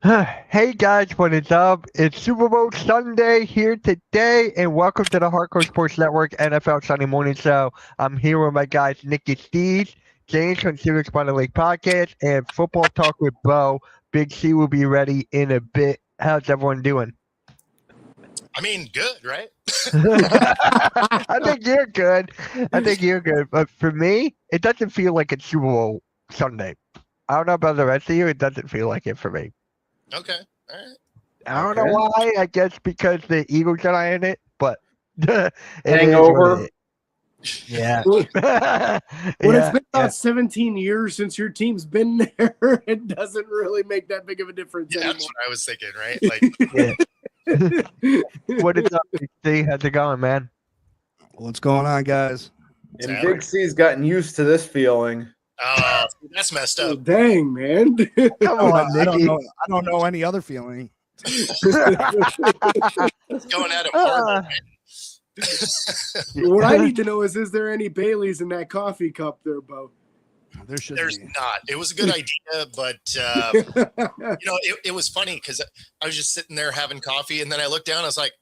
Hey guys, what is up? It's Super Bowl Sunday here today, and welcome to the Hardcore Sports Network NFL Sunday Morning Show. I'm here with my guys Nicky Steves, James from Serious by the Lake Podcast, and Football Talk with Bo. Big C will be ready in a bit. How's everyone doing? I mean, good, right? I think you're good. But for me, it doesn't feel like it's Super Bowl Sunday. I don't know about the rest of you. It doesn't feel like it for me. Okay, all right. I don't know why. I guess because the Eagles are not in it, but it Hangover. is yeah. When it's been about 17 years since your team's been there, it doesn't really make that big of a difference Yeah, anymore. that's what I was thinking, right? Like, What is up, Big C? How's it going, man? What's going on, guys? And Big C's gotten used to this feeling. that's messed Oh, up. dang, man. Come on, I don't Nicky. know. I don't know any other feeling. It's going at it hard. What I need to know is there any Baileys in that coffee cup there, Bo? There should There's be. not. It was a good idea, but it was funny because I was just sitting there having coffee, and then I looked down. I was like,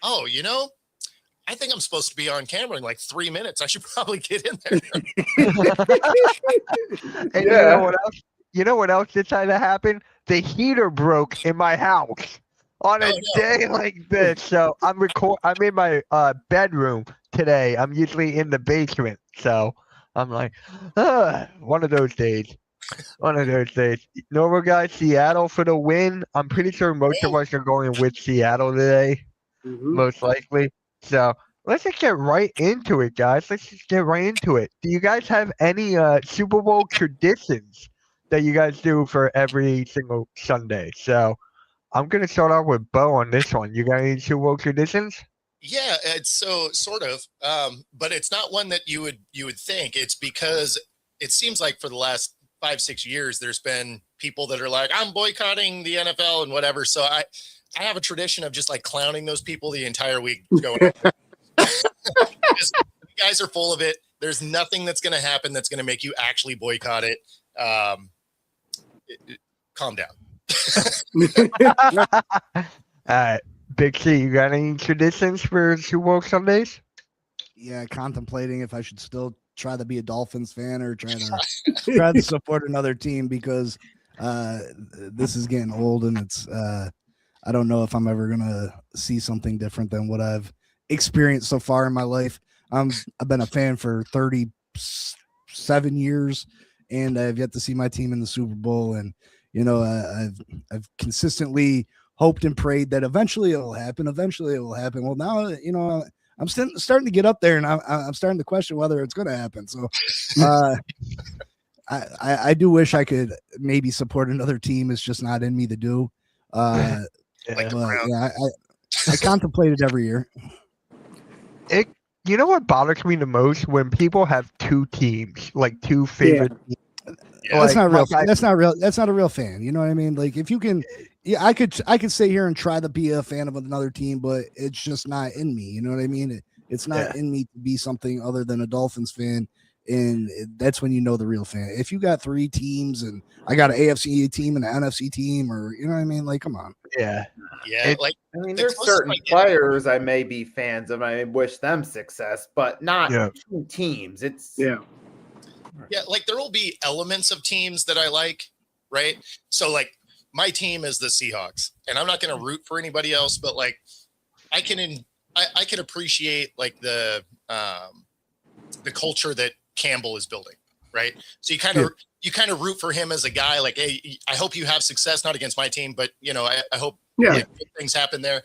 "Oh, I think I'm supposed to be on camera in like 3 minutes. I should probably get in there." And you know what else? You know what else decided to happen? The heater broke in my house on a day like this. So I'm in my bedroom today. I'm usually in the basement. So I'm like, one of those days. One of those days. Normal guys, Seattle for the win. I'm pretty sure most of us are going with Seattle today, most likely. So let's just get right into it, guys. Let's just get right into it. Do you guys have any Super Bowl traditions that you guys do for every single Sunday? So I'm gonna start off with Bo on this one. You got any Super Bowl traditions? Yeah, it's so sort of, but it's not one that you would think. It's because it seems like for the last 5-6 years, there's been people that are like, "I'm boycotting the NFL and whatever." So I have a tradition of just like clowning those people the entire week going. You guys are full of it. There's nothing that's going to happen that's going to make you actually boycott it. Calm down. All right, Big C, you got any traditions for Super Bowl Sundays? Yeah, contemplating if I should still try to be a Dolphins fan or try to support another team because this is getting old and it's I don't know if I'm ever gonna see something different than what I've experienced so far in my life. I've been a fan for 37 years, and I've yet to see my team in the Super Bowl. And I've consistently hoped and prayed that eventually it will happen. Well, now I'm starting to get up there, and I'm starting to question whether it's going to happen. So I do wish I could maybe support another team. It's just not in me to do. I contemplate it every year. You know what bothers me the most? When people have two teams, like two favorite teams. Yeah. That's not real. That's not real. That's not a real fan. You know what I mean? Like if you can, I could sit here and try to be a fan of another team, but it's just not in me. You know what I mean? It's not in me to be something other than a Dolphins fan. And that's when you know the real fan. If you got three teams and I got an AFC team and an NFC team, or you know what I mean? Like, come on. Yeah. There's certain players I may be fans of. I wish them success, but not teams. Like there will be elements of teams that I like, right? So like my team is the Seahawks, and I'm not going to root for anybody else, but like I can appreciate like the culture that Campbell is building, right? So you kind of root for him as a guy, like, hey, I hope you have success, not against my team, but I hope good things happen there.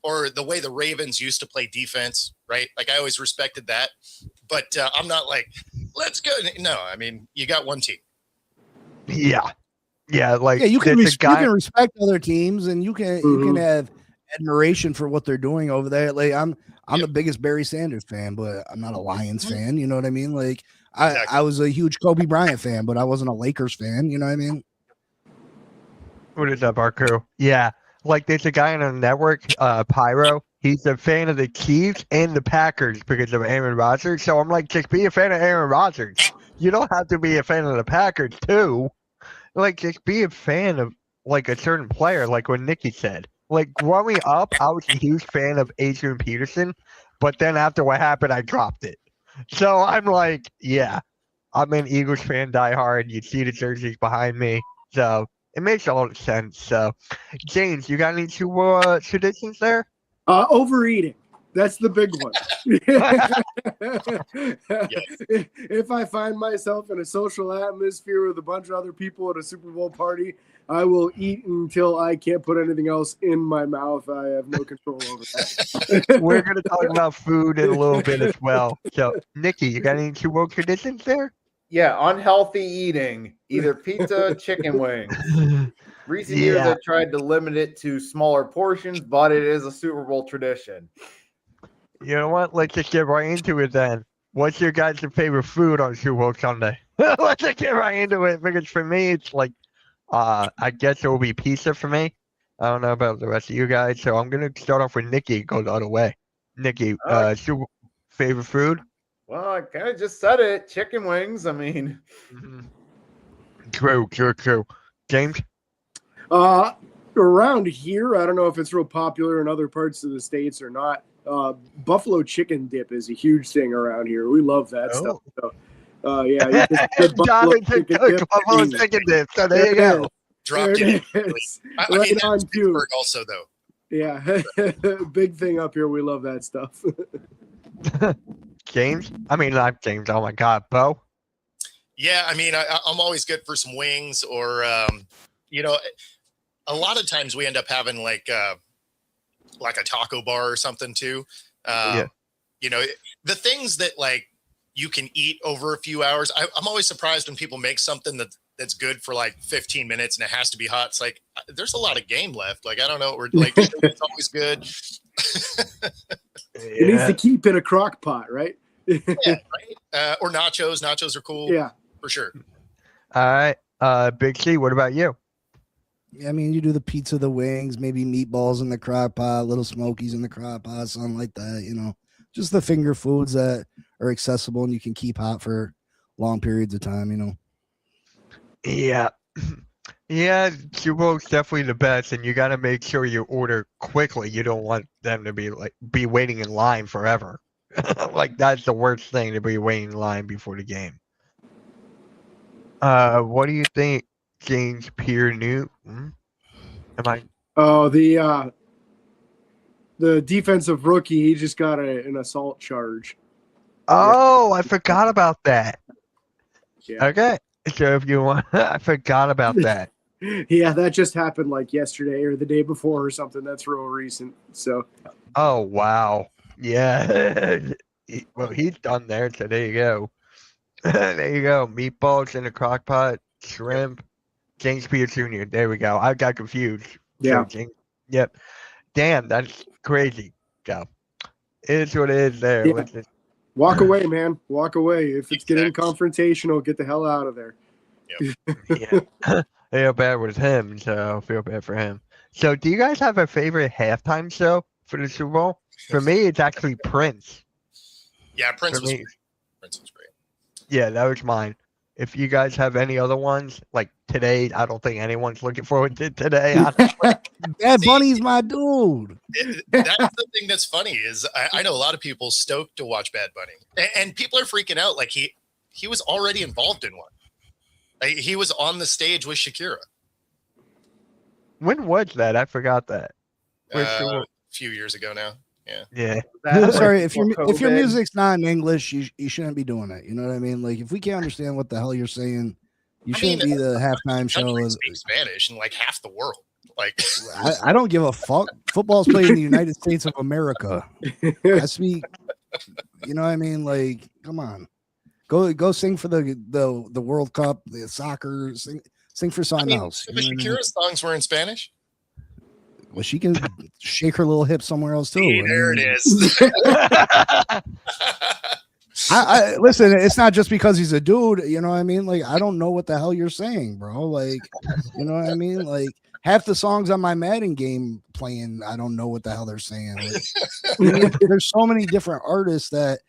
Or the way the Ravens used to play defense, right? Like I always respected that, but I'm not like, let's go. No, I mean, you got one team. Yeah. You can respect other teams, and you can have admiration for what they're doing over there. Like I'm the biggest Barry Sanders fan, but I'm not a Lions fan. You know what I mean? Like I was a huge Kobe Bryant fan, but I wasn't a Lakers fan. You know what I mean? What is up, our crew? Yeah. Like there's a guy on the network, Pyro. He's a fan of the Chiefs and the Packers because of Aaron Rodgers. So I'm like, just be a fan of Aaron Rodgers. You don't have to be a fan of the Packers too. Like, just be a fan of like a certain player, like what Nikki said. Like growing up, I was a huge fan of Adrian Peterson, but then after what happened, I dropped it. So I'm like, yeah, I'm an Eagles fan, diehard. You see the jerseys behind me, so it makes a lot of sense. So, James, you got any traditions there? Overeating. That's the big one. If I find myself in a social atmosphere with a bunch of other people at a Super Bowl party, I will eat until I can't put anything else in my mouth. I have no control over that. We're going to talk about food in a little bit as well. So, Nikki, you got any Super Bowl traditions there? Yeah, unhealthy eating, either pizza, chicken wings. Recent years, I tried to limit it to smaller portions, but it is a Super Bowl tradition. You know what? Let's just get right into it then. What's your guys' favorite food on Super Bowl Sunday? Let's just get right into it, because for me, it's like, I guess it will be pizza for me. I don't know about the rest of you guys, so I'm going to start off with Nikki, go the other way. Nikki, Super favorite food? Well, I kind of just said it. Chicken wings. I mean, True. James? Around here, I don't know if it's real popular in other parts of the States or not. Buffalo chicken dip is a huge thing around here. We love that stuff. So, yeah. Buffalo chicken dip. So there you go. Dropped it. I mean, that's Pittsburgh also, though. Yeah. Big thing up here. We love that stuff. James? I mean, not James. Oh, my God. Bo? Yeah, I mean, I'm always good for some wings or, you know, a lot of times we end up having like a taco bar or something too. You know, the things that like you can eat over a few hours. I'm always surprised when people make something that's good for like 15 minutes and it has to be hot. It's like, there's a lot of game left. Like, I don't know. We're like, it's always good. It needs to keep in a crock pot, right? Yeah, right. Or nachos. Nachos are cool. Yeah, for sure. All right. Big C, what about you? I mean, you do the pizza, the wings, maybe meatballs in the crock pot, little smokies in the crock pot, something like that, you know. Just the finger foods that are accessible and you can keep hot for long periods of time, you know. Yeah. Yeah, Super Bowl's definitely the best, and you got to make sure you order quickly. You don't want them to be waiting in line forever. Like, that's the worst thing, to be waiting in line before the game. What do you think, James Pierre Newton? Am I? Oh, the defensive rookie, he just got an assault charge. Oh, I forgot about that. Yeah. Okay, so if you want, I forgot about that. Yeah, that just happened like yesterday or the day before or something. That's real recent. So. Oh wow, yeah. Well, he's done there, so there you go. There you go. Meatballs in a crock pot, shrimp, James Pierre Jr. There we go. I got confused. Yeah. So yep. Damn, that's crazy. So it is what it is there. Yeah. Walk away, man. Walk away. If it's getting confrontational, get the hell out of there. Yep. Yeah. I feel bad with him, so I feel bad for him. So do you guys have a favorite halftime show for the Super Bowl? For me, it's actually Prince. Yeah, Prince was great. Yeah, that was mine. If you guys have any other ones, like today, I don't think anyone's looking forward to today. Bad Bunny's my dude. That's the thing that's funny is I know a lot of people stoked to watch Bad Bunny, and people are freaking out. Like he was already involved in one. Like, he was on the stage with Shakira. When was that? I forgot that. A few years ago now. Yeah. Yeah. I'm sorry, if your music's not in English, you shouldn't be doing it. You know what I mean? Like, if we can't understand what the hell you're saying, you shouldn't be the halftime show. Speak Spanish in like half the world. Like, I don't give a fuck. Football's played in the United States of America. I speak. You know what I mean? Like, come on, go sing for the World Cup, the soccer. Sing for something else. But Shakira's songs were in Spanish. Well, she can shake her little hip somewhere else too. See, there it is. I listen. It's not just because he's a dude. You know what I mean? Like, I don't know what the hell you're saying, bro. Like, you know what I mean? Like, half the songs on my Madden game playing, I don't know what the hell they're saying. Like, there's so many different artists that,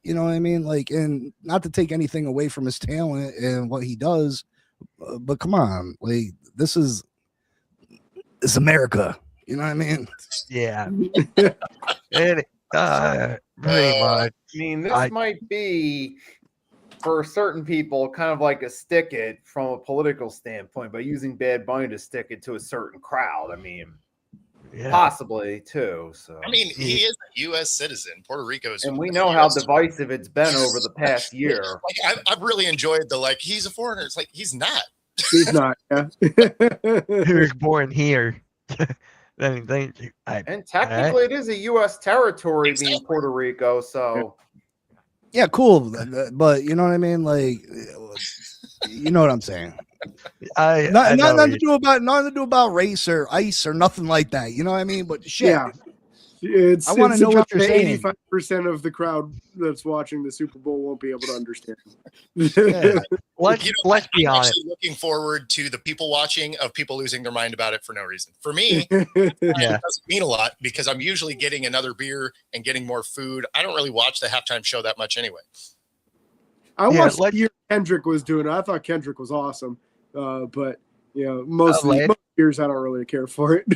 you know what I mean? Like, and not to take anything away from his talent and what he does, but come on, like, this is it's America. You know what I mean? Yeah. And pretty much. I mean, this might be for certain people kind of like a stick it from a political standpoint, but using Bad Bunny to stick it to a certain crowd. I mean, possibly too. So I mean, he is a U.S. citizen. Puerto Rico's, and we know how divisive it's been over the past year. Like I've really enjoyed the like he's a foreigner. It's like he's not. He's not. Yeah. He was born here. And technically, it is a U.S. territory being Puerto Rico. So yeah, cool. But you know what I mean? Like, you know what I'm saying? Nothing to do about race or ice or nothing like that. You know what I mean? But shit. Yeah. I want to know what you're saying. 85% of the crowd that's watching the Super Bowl won't be able to understand. Yeah. Let's be I'm honest. looking forward to the people watching of people losing their mind about it for no reason. For me, it doesn't mean a lot because I'm usually getting another beer and getting more food. I don't really watch the halftime show that much anyway. I watched the year Kendrick was doing it. I thought Kendrick was awesome, but most years I don't really care for it.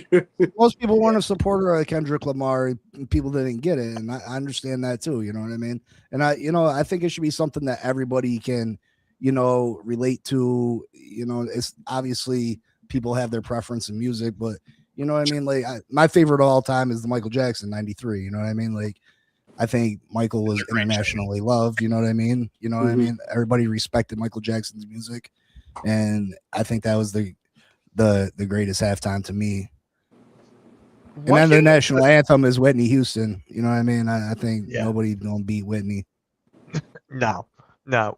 Most people weren't a supporter of Kendrick Lamar. People didn't get it, and I understand that too. You know what I mean? And I think it should be something that everybody can, relate to. It's obviously people have their preference in music, but you know what I mean? Like my favorite of all time is the Michael Jackson 93. You know what I mean? Like I think Michael was internationally loved. You know what I mean? You know what I mean? Everybody respected Michael Jackson's music, and I think that was the greatest halftime to me. And then the national anthem is Whitney Houston. You know what I mean? I think nobody gonna beat Whitney. No.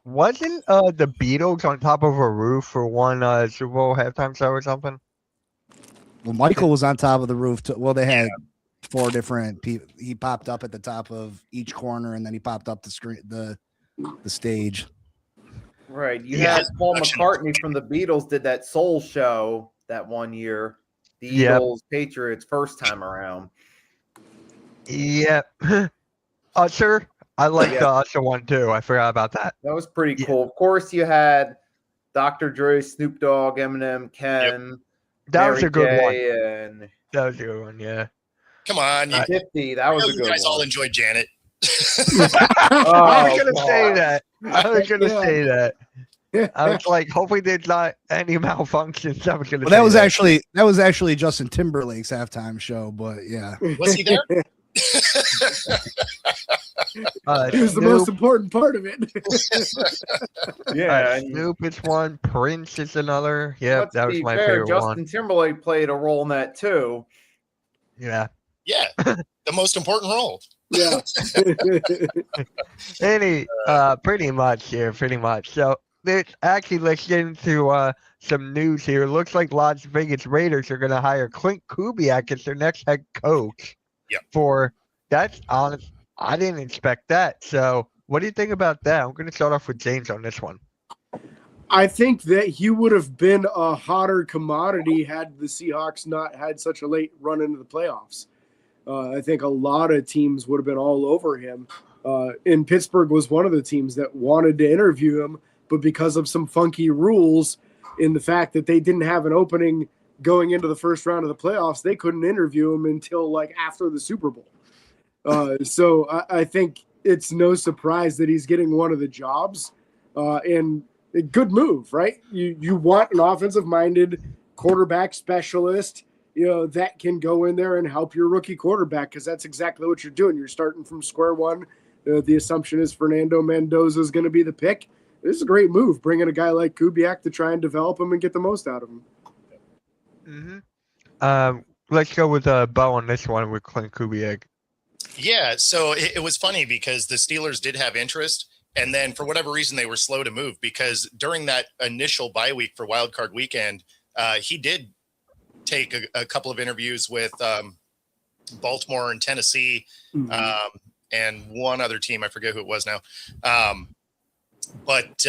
Wasn't the Beatles on top of a roof for one Super Bowl halftime show or something? Well, Michael was on top of the roof. Well, they had 4 different people. He popped up at the top of each corner, and then he popped up the screen, the stage. Right. You had Paul McCartney from the Beatles did that Soul show that one year. The Eagles, Patriots, first time around. Yep. Usher. I like the Usher one too. I forgot about that. That was pretty cool. Of course, you had Dr. Dre, Snoop Dogg, Eminem, Ken. That was a good one. And that was a good one, yeah. Come on. 50. That was a good one. You guys all enjoyed Janet. I was gonna say that. I was like, hopefully there's not any malfunctions. That was actually Justin Timberlake's halftime show, but yeah. Was he there? He was the most important part of it. Snoop is one. Prince is another. Yeah, that was my favorite Justin Timberlake played a role in that too. Yeah. Yeah, the most important role. Yeah. Pretty much. So let's get into some news here. It looks like Las Vegas Raiders are going to hire Clint Kubiak as their next head coach. Yeah. That's honest. I didn't expect that. So what do you think about that? I'm going to start off with James on this one. I think that he would have been a hotter commodity had the Seahawks not had such a late run into the playoffs. I think a lot of teams would have been all over him. And Pittsburgh was one of the teams that wanted to interview him, but because of some funky rules in the fact that they didn't have an opening going into the first round of the playoffs, they couldn't interview him until like after the Super Bowl. So I think it's no surprise that he's getting one of the jobs, and a good move, right? You want an offensive-minded quarterback specialist, that can go in there and help your rookie quarterback, because that's exactly what you're doing. You're starting from square one. The assumption is Fernando Mendoza is going to be the pick. This is a great move, bringing a guy like Kubiak to try and develop him and get the most out of him. Let's go with Bo on this one with Clint Kubiak. Yeah, so it was funny because the Steelers did have interest, and then for whatever reason they were slow to move, because during that initial bye week for Wild Card Weekend, he did take a couple of interviews with Baltimore and Tennessee, and one other team. I forget who it was now, but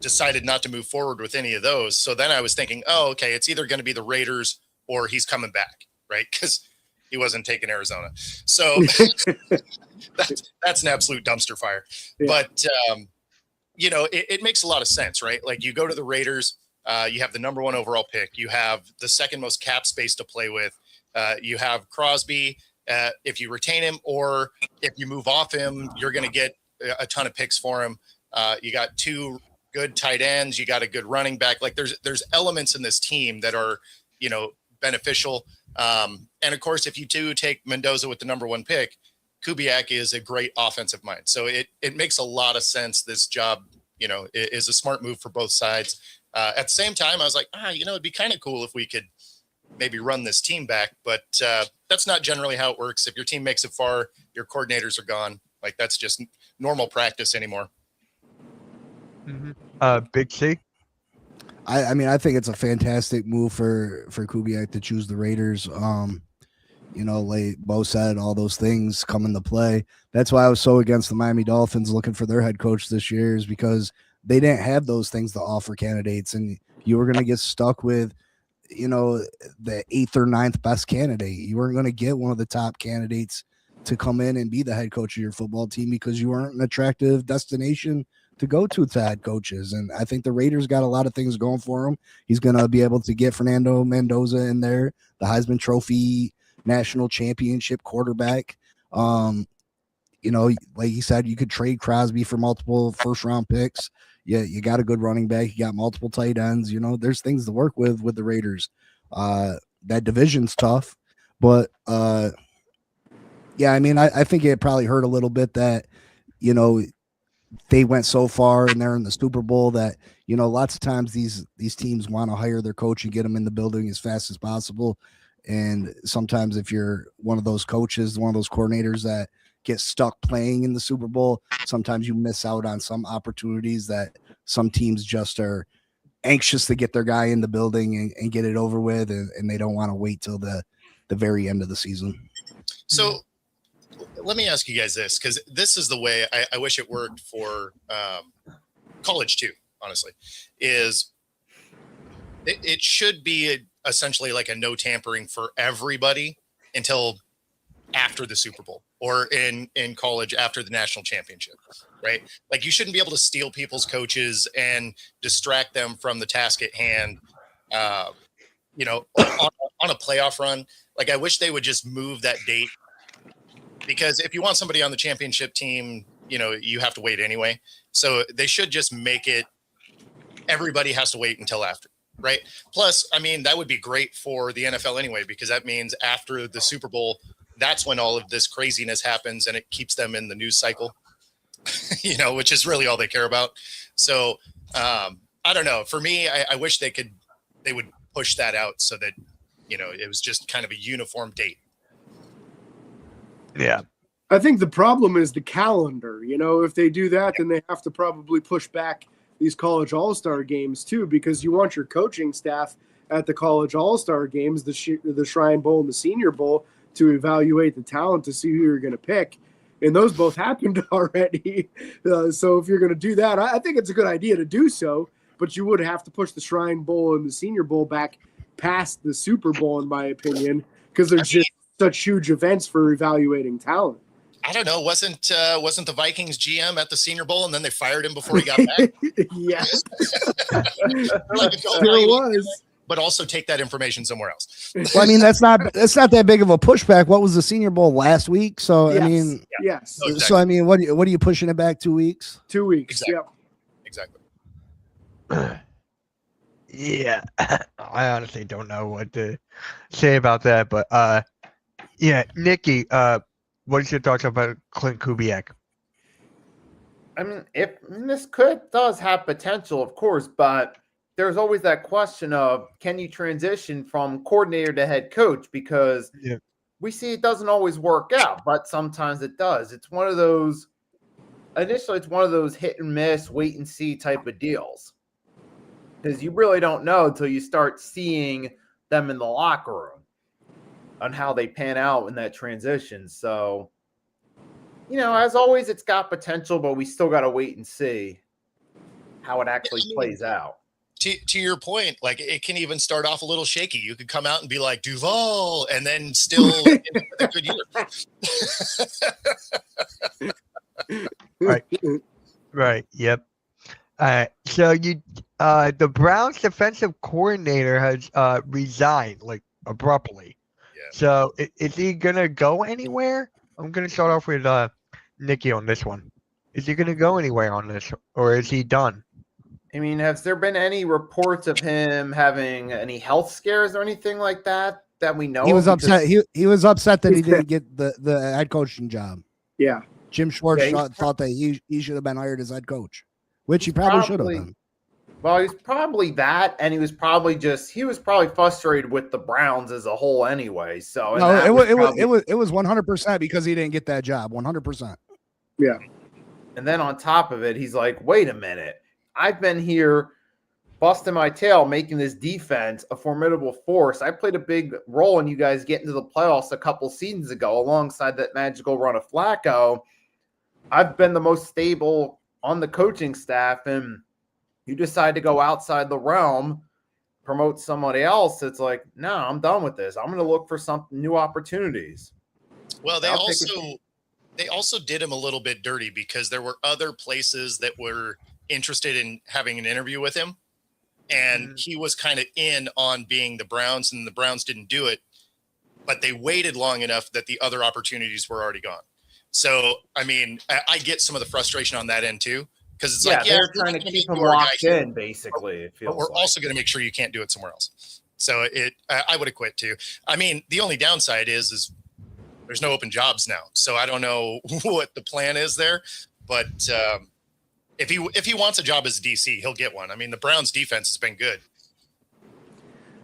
decided not to move forward with any of those. So then I was thinking, oh, okay, it's either going to be the Raiders or he's coming back, right? Because he wasn't taking Arizona. So that's an absolute dumpster fire. Yeah. But, it makes a lot of sense, right? Like you go to the Raiders, You have the number 1 overall pick. You have the second most cap space to play with. You have Crosby. If you retain him or if you move off him, you're going to get a ton of picks for him. You got 2 good tight ends. You got a good running back. Like there's elements in this team that are, beneficial. And of course, if you do take Mendoza with the number 1 pick, Kubiak is a great offensive mind. So it makes a lot of sense. This job, is a smart move for both sides. At the same time, I was like, it'd be kind of cool if we could maybe run this team back, but that's not generally how it works. If your team makes it far, your coordinators are gone. Like that's just normal practice anymore. Big C. I think it's a fantastic move for Kubiak to choose the Raiders. Like Bo said, all those things come into play. That's why I was so against the Miami Dolphins looking for their head coach this year, is because they didn't have those things to offer candidates, and you were going to get stuck with, the 8th or 9th best candidate. You weren't going to get one of the top candidates to come in and be the head coach of your football team because you weren't an attractive destination to go to head coaches. And I think the Raiders got a lot of things going for him. He's going to be able to get Fernando Mendoza in there, the Heisman Trophy national championship quarterback. Like you said, you could trade Crosby for multiple first-round picks. Yeah, you got a good running back. You got multiple tight ends. There's things to work with the Raiders. That division's tough, but I think it probably hurt a little bit that they went so far and they're in the Super Bowl that lots of times these teams want to hire their coach and get them in the building as fast as possible. And sometimes if you're one of those coaches, one of those coordinators that get stuck playing in the Super Bowl, sometimes you miss out on some opportunities that some teams just are anxious to get their guy in the building and get it over with, and they don't want to wait till the very end of the season. So let me ask you guys this, because this is the way I wish it worked for college too, honestly, is it should be essentially like a no tampering for everybody until after the Super Bowl, or in college after the national championship, right? Like you shouldn't be able to steal people's coaches and distract them from the task at hand, on a playoff run. Like I wish they would just move that date, because if you want somebody on the championship team, you have to wait anyway. So they should just make it, everybody has to wait until after. Right. Plus, that would be great for the NFL anyway, because that means after the Super Bowl, that's when all of this craziness happens and it keeps them in the news cycle, which is really all they care about. So I don't know. For me, I wish they would push that out so that, it was just kind of a uniform date. Yeah. I think the problem is the calendar. If they do that, then they have to probably push back these college all-star games too, because you want your coaching staff at the college all-star games, the Shrine Bowl and the Senior Bowl, to evaluate the talent to see who you're going to pick. And those both happened already. So if you're going to do that, I think it's a good idea to do so, but you would have to push the Shrine Bowl and the Senior Bowl back past the Super Bowl, in my opinion, because they're just such huge events for evaluating talent. I don't know. Wasn't the Vikings GM at the Senior Bowl and then they fired him before he got back? Yes. Like, there was. But also take that information somewhere else. Well, that's not that big of a pushback. What was the Senior Bowl last week? So yes. Yes. No, exactly. So what are you pushing it back 2 weeks? 2 weeks. Exactly. Yep. Exactly. Yeah, I honestly don't know what to say about that, but Nikki, what is your thoughts about Clint Kubiak? This does have potential, of course, but there's always that question of, can you transition from coordinator to head coach? Because we see it doesn't always work out, but sometimes it does. It's one of those hit and miss, wait and see type of deals. Because you really don't know until you start seeing them in the locker room on how they pan out in that transition. So, as always, it's got potential, but we still got to wait and see how it actually plays out. To your point, like it can even start off a little shaky. You could come out and be like Duval, and then still end up with a good year. Right. Yep. So the Browns defensive coordinator has resigned like abruptly. Yeah. So is he gonna go anywhere? I'm gonna start off with Nikki on this one. Is he gonna go anywhere on this, or is he done? I mean, has there been any reports of him having any health scares or anything like that we know? He was of? upset. He was upset that he didn't get the head coaching job. Yeah. Jim Schwartz thought that he should have been hired as head coach, which he probably should have been. Well, he was probably that, and he was probably frustrated with the Browns as a whole anyway. So no, it was 100% because he didn't get that job. 100%. Yeah. And then on top of it, he's like, wait a minute. I've been here busting my tail, making this defense a formidable force. I played a big role in you guys getting to the playoffs a couple seasons ago alongside that magical run of Flacco. I've been the most stable on the coaching staff, and you decide to go outside the realm, promote somebody else. It's like, no, I'm done with this. I'm going to look for some new opportunities. Well, they also did him a little bit dirty because there were other places that were interested in having an interview with him, and he was kind of in on being the Browns, and the Browns didn't do it, but they waited long enough that the other opportunities were already gone. So, I mean, I get some of the frustration on that end too, because it's like, they're trying to keep him locked in, basically. It feels but we're also going to make sure you can't do it somewhere else. So I would have quit too. I mean, the only downside is there's no open jobs now. So I don't know what the plan is there, but if he wants a job as a DC, he'll get one. I mean, the Browns defense has been good.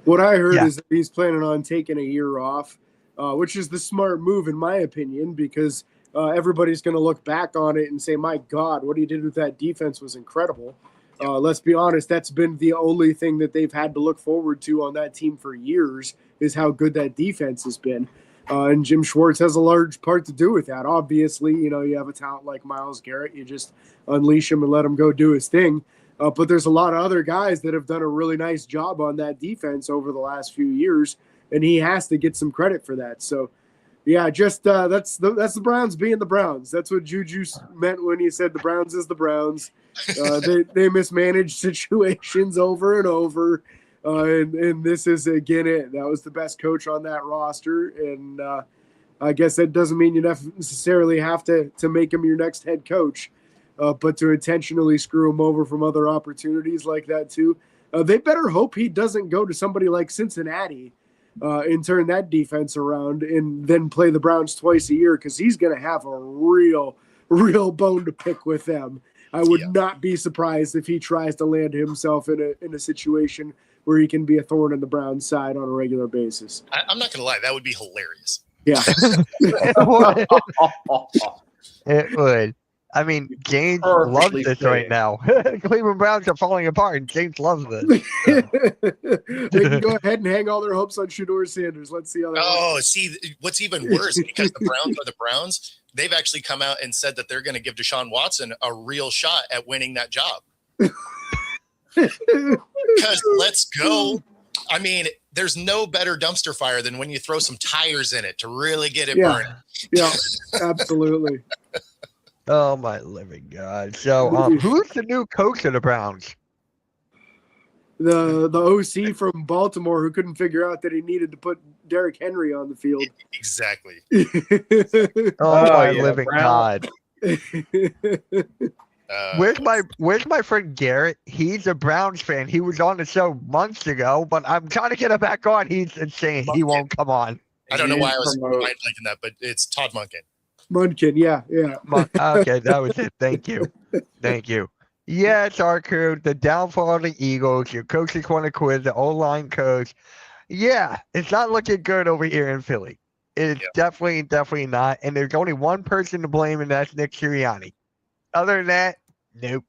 What I heard is that he's planning on taking a year off, which is the smart move in my opinion, because everybody's going to look back on it and say, my God, what he did with that defense was incredible. Let's be honest, that's been the only thing that they've had to look forward to on that team for years is how good that defense has been. And Jim Schwartz has a large part to do with that. Obviously, you have a talent like Myles Garrett. You just unleash him and let him go do his thing. But there's a lot of other guys that have done a really nice job on that defense over the last few years, and he has to get some credit for that. So, yeah, just that's the Browns being the Browns. That's what Juju meant when he said the Browns is the Browns. They mismanage situations over and over. And this is, again, it. That was the best coach on that roster. And I guess that doesn't mean you necessarily have to make him your next head coach. But to intentionally screw him over from other opportunities like that, too. They better hope he doesn't go to somebody like Cincinnati and turn that defense around and then play the Browns twice a year, because he's going to have a real bone to pick with them. I would not be surprised if he tries to land himself in a situation where he can be a thorn in the Browns' side on a regular basis. I'm not going to lie. That would be hilarious. Yeah. It would. I mean, James loves this right now. Cleveland Browns are falling apart, and James loves this. They can go ahead and hang all their hopes on Shedeur Sanders. Let's see how that works. See, what's even worse, because the Browns are the Browns, they've actually come out and said that they're going to give Deshaun Watson a real shot at winning that job. Because let's go. I mean, there's no better dumpster fire than when you throw some tires in it to really get it burning. Yeah, absolutely. Oh my living God! So, who's the new coach of the Browns? The OC from Baltimore who couldn't figure out that he needed to put Derrick Henry on the field. Exactly. My living God! Where's my friend Garrett? He's a Browns fan. He was on the show months ago, but I'm trying to get him back on. He's insane. He won't come on. I don't know why I was thinking that, but it's Todd Monken. Munkin, yeah. Okay, that was it. Thank you. Yeah, it's our crew. The downfall of the Eagles. Your coaches want to quit. The O-line coach. Yeah, it's not looking good over here in Philly. It's definitely not. And there's only one person to blame, and that's Nick Sirianni. Other than that, nope.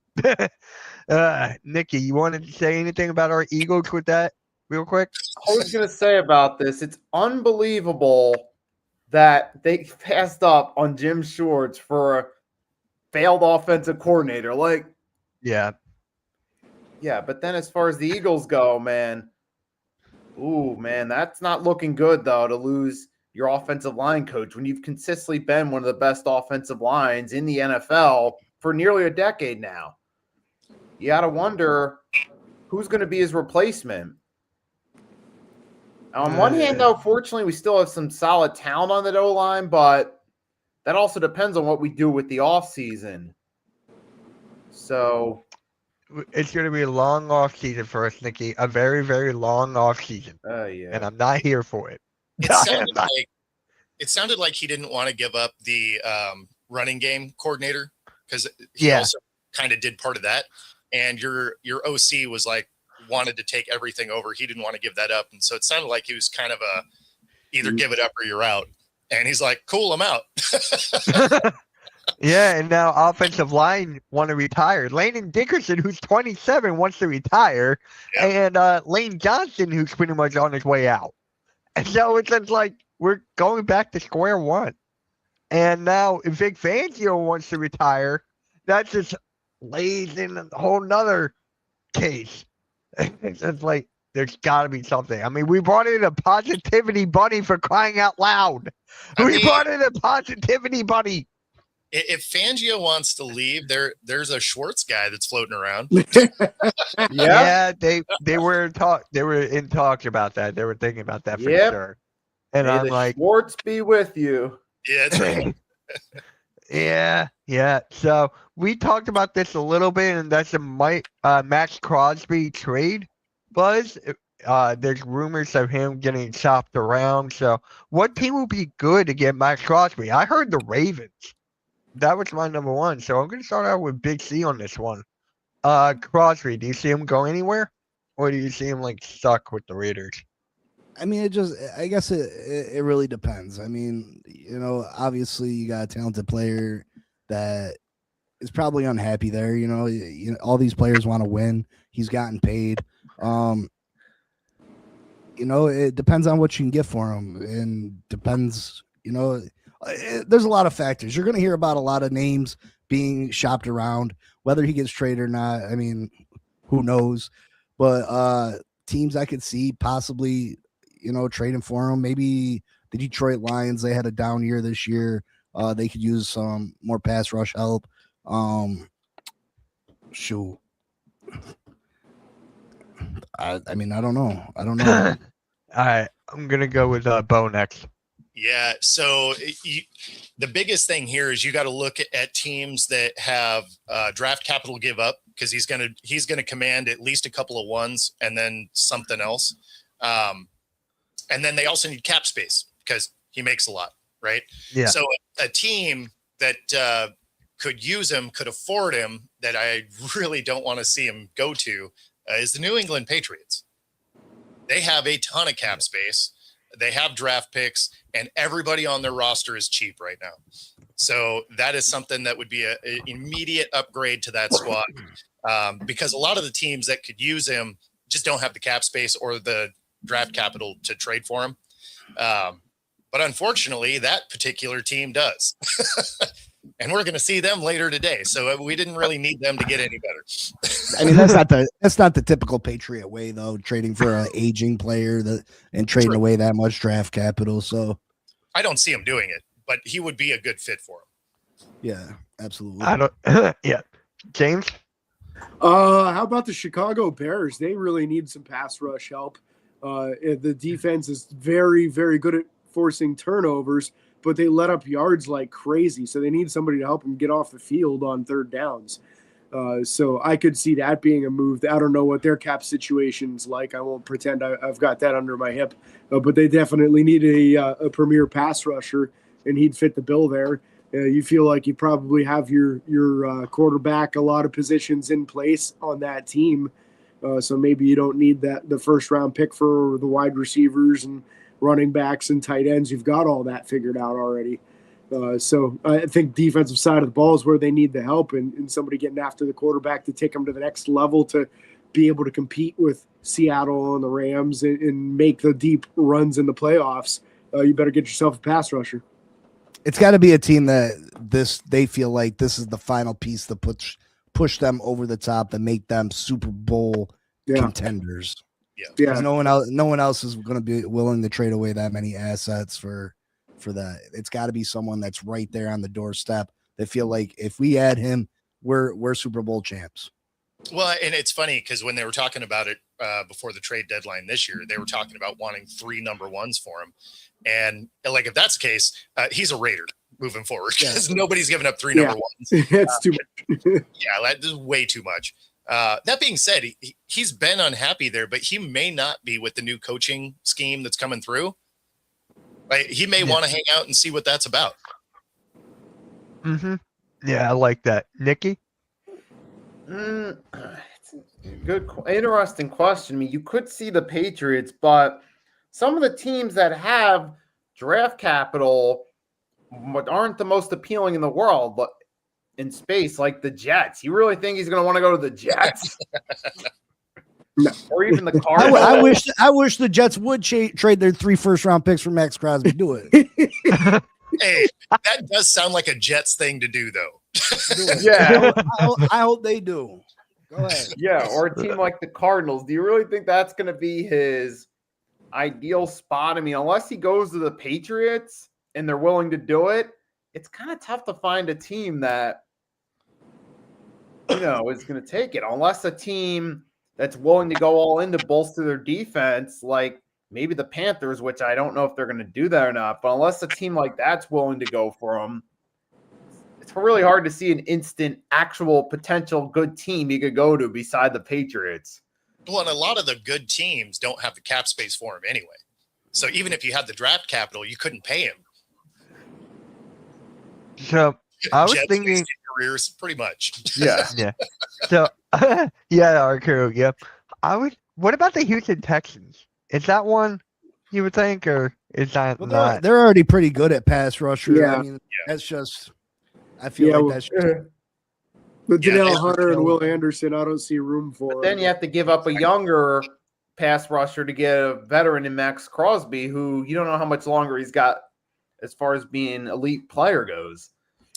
Nikki, you wanted to say anything about our Eagles with that real quick? I was going to say about this, it's unbelievable that they passed up on Jim Schwartz for a failed offensive coordinator. Yeah, but then as far as the Eagles go, man, that's not looking good, though, to lose your offensive line coach when you've consistently been one of the best offensive lines in the NFL for nearly a decade now. you got to wonder who's going to be his replacement. On one hand, though, fortunately, we still have some solid talent on the O-line, but that also depends on what we do with the offseason. So it's going to be a long offseason for us, Nikki. A very, very long offseason. Yeah. And I'm not here for it. It sounded like he didn't want to give up the running game coordinator because he also kind of did part of that. And your OC was like, wanted to take everything over. He didn't want to give that up. And so it sounded like he was kind of either give it up or you're out. And he's like, cool, I'm out. Yeah, and now offensive line want to retire. Landon Dickerson, who's 27, wants to retire. And Lane Johnson, who's pretty much on his way out. And so it's just like we're going back to square one. And now if Vic Fangio wants to retire, that just lays in a whole nother case. It's just like there's got to be something. I mean, we brought in a positivity bunny for crying out loud. We brought in a positivity bunny. If Fangio wants to leave, there's a Schwartz guy that's floating around. Yeah, they were in talk. They were in talks about that. They were thinking about that for sure. And May I'm the like, Schwartz be with you. Yeah, that's right. yeah. So we talked about this a little bit, and that's a Max Crosby trade buzz. There's rumors of him getting chopped around. So what team would be good to get Max Crosby? I heard the Ravens. That was my number one. So I'm going to start out with Big C on this one. Crosby, do you see him go anywhere? Or do you see him like stuck with the Raiders? I mean, I guess it really depends. I mean, obviously you got a talented player that is probably unhappy there. All these players want to win. He's gotten paid. It depends on what you can get for him, and depends, there's a lot of factors. You're going to hear about a lot of names being shopped around, whether he gets traded or not. I mean, who knows? But teams I could see possibly, trading for him. Maybe the Detroit Lions, they had a down year this year. They could use some more pass rush help. Shoot. I mean, I don't know. All right. I'm going to go with Bo next. Yeah. So the biggest thing here is you got to look at teams that have draft capital give up, because he's going to command at least a couple of ones and then something else. And then they also need cap space because he makes a lot, right? Yeah. So a team that could use him, could afford him, that I really don't want to see him go to is the New England Patriots. They have a ton of cap space. They have draft picks, and everybody on their roster is cheap right now. So that is something that would be an immediate upgrade to that squad, because a lot of the teams that could use him just don't have the cap space or the draft capital to trade for him. But unfortunately, that particular team does. And we're going to see them later today. So we didn't really need them to get any better. I mean, that's not the typical Patriot way, though, trading for an aging player and trading away that much draft capital. So I don't see him doing it, but he would be a good fit for him. Yeah, absolutely. Yeah. James? How about the Chicago Bears? They really need some pass rush help. The defense is very, very good at forcing turnovers, but they let up yards like crazy. So they need somebody to help them get off the field on third downs. So I could see that being a move. I don't know what their cap situation's like. I won't pretend I've got that under my hip, but they definitely need a premier pass rusher, and he'd fit the bill there. You feel like you probably have your quarterback, a lot of positions in place on that team. So maybe you don't need the first round pick for the wide receivers and running backs and tight ends. You've got all that figured out already. So I think defensive side of the ball is where they need the help, and somebody getting after the quarterback to take them to the next level to be able to compete with Seattle and the Rams and make the deep runs in the playoffs. You better get yourself a pass rusher. It's got to be a team that they feel like this is the final piece that push them over the top and make them Super Bowl contenders. Yeah. No one else is going to be willing to trade away that many assets for that. It's got to be someone that's right there on the doorstep. They feel like if we add him, we're Super Bowl champs. Well, and it's funny because when they were talking about it before the trade deadline this year, they were talking about wanting 3 number ones for him. And like, if that's the case, he's a Raider moving forward because nobody's giving up 3 number ones. That's too much. Yeah, that is way too much. That being said, he's been unhappy there, but he may not be with the new coaching scheme that's coming through. Like, he may want to hang out and see what that's about. Mm-hmm. Yeah, I like that. Nikki? It's a good, interesting question. I mean, you could see the Patriots, but some of the teams that have draft capital aren't the most appealing in the world, but in space, like the Jets. You really think he's going to want to go to the Jets? No. Or even the Cardinals? I wish the Jets would trade their 3 first-round picks for Max Crosby. Do it. Hey, that does sound like a Jets thing to do, though. Yeah. I hope they do. Go ahead. Yeah, or a team like the Cardinals. Do you really think that's going to be his ideal spot? I mean, unless he goes to the Patriots and they're willing to do it, it's kind of tough to find a team that, is going to take it. Unless a team that's willing to go all in to bolster their defense, like maybe the Panthers, which I don't know if they're going to do that or not. But unless a team like that's willing to go for them, it's really hard to see an instant, actual, potential good team he could go to beside the Patriots. Well, and a lot of the good teams don't have the cap space for him anyway. So even if you had the draft capital, you couldn't pay him. So I was Jets thinking careers pretty much. Yeah. Yeah. So our crew, yep. What about the Houston Texans? Is that one you would think, or is that not? They're already pretty good at pass rusher. Yeah. I mean, that's just. I feel like that's. But Janelle Hunter and Will Anderson, I don't see room for. But then you have to give up a younger pass rusher to get a veteran in Max Crosby, who you don't know how much longer he's got as far as being elite player goes.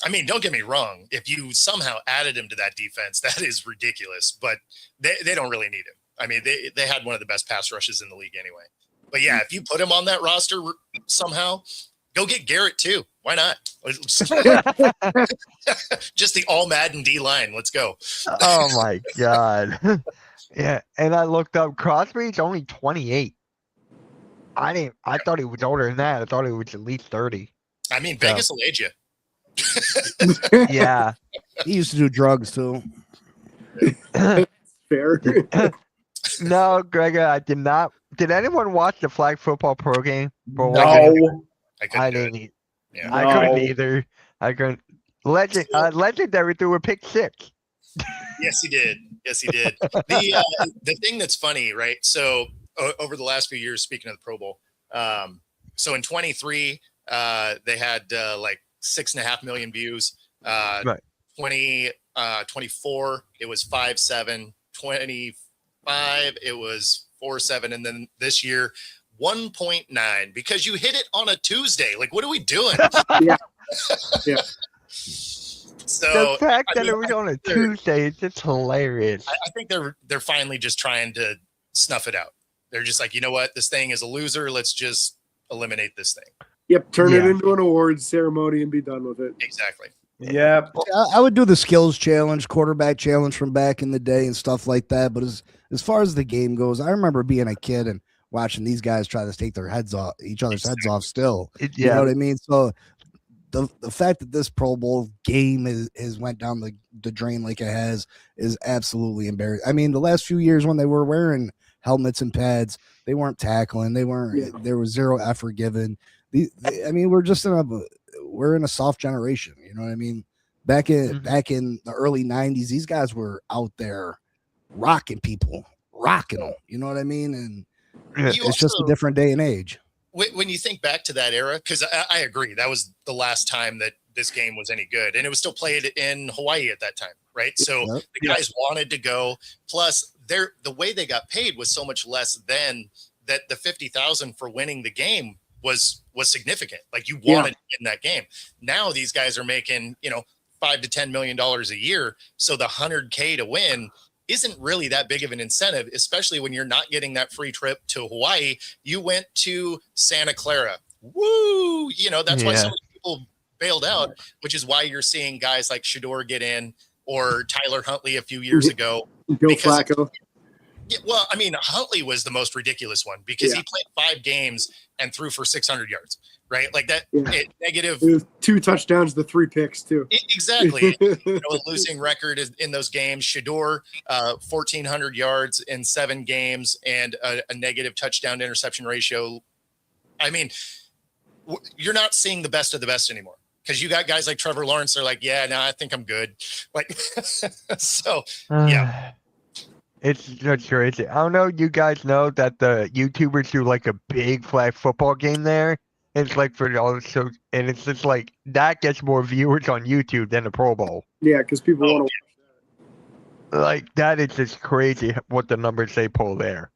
I mean, don't get me wrong. If you somehow added him to that defense, that is ridiculous. But they don't really need him. I mean, they had one of the best pass rushes in the league anyway. But yeah, if you put him on that roster somehow, go get Garrett too. Why not? Just the all Madden D line. Let's go. Oh my God. Yeah, and I looked up Crosby's only 28. I thought he was older than that. I thought he was at least 30. I mean, Vegas will age you. Yeah. He used to do drugs too. Fair. No, Gregor, I did not. Did anyone watch the flag football pro game? No. I didn't. Yeah. I couldn't either. I couldn't. Legendary threw a pick 6. Yes, he did. Yes, he did. The thing that's funny, right? So over the last few years, speaking of the Pro Bowl, so in 23, they had like 6.5 million views. Right. 24, it was 5.7. 25, it was 4.7, and then this year 1.9 because you hit it on a Tuesday. Like, what are we doing? Yeah. So The fact that it was on a Tuesday is just hilarious. I think they're finally just trying to snuff it out. They're just like, you know what, this thing is a loser. Let's just eliminate this thing. Yep, turn it into an awards ceremony and be done with it. Exactly. Yeah. I would do the skills challenge, quarterback challenge from back in the day and stuff like that. But as far as the game goes, I remember being a kid and watching these guys try to take their heads off, each other's heads off still. You know what I mean? So the fact that this Pro Bowl game is went down the drain like it has is absolutely embarrassing. I mean, the last few years when they were wearing helmets and pads, they weren't tackling. They weren't. There was zero effort given. I mean, we're in a soft generation. You know what I mean? Back in the early 90s, these guys were out there rocking people, rocking them. You know what I mean? And it's just a different day and age. When you think back to that era, because I agree, that was the last time that this game was any good, and it was still played in Hawaii at that time, right? So the guys wanted to go. Plus, the way they got paid was so much less than that. The $50,000 for winning the game was significant. Like, you wanted to win that game. Now these guys are making $5 to $10 million a year, so the $100K to win isn't really that big of an incentive, especially when you're not getting that free trip to Hawaii. You went to Santa Clara. Woo! That's why so many people bailed out, which is why you're seeing guys like Shador get in. or Tyler Huntley a few years ago. Joe Flacco. Yeah, well, I mean, Huntley was the most ridiculous one because he played 5 games and threw for 600 yards, right? Like that negative. 2 touchdowns, the 3 picks too. Exactly. A losing record in those games. Shador, 1,400 yards in 7 games and a negative touchdown to interception ratio. I mean, you're not seeing the best of the best anymore because you got guys like Trevor Lawrence. They're like, yeah, no, I think I'm good. Like, so, yeah. It's just crazy. I don't know. You guys know that the YouTubers do like a big flag football game there. It's like for all so, and it's just like that gets more viewers on YouTube than the Pro Bowl. Yeah, because people want to watch that. Like that is just crazy what the numbers they pull there.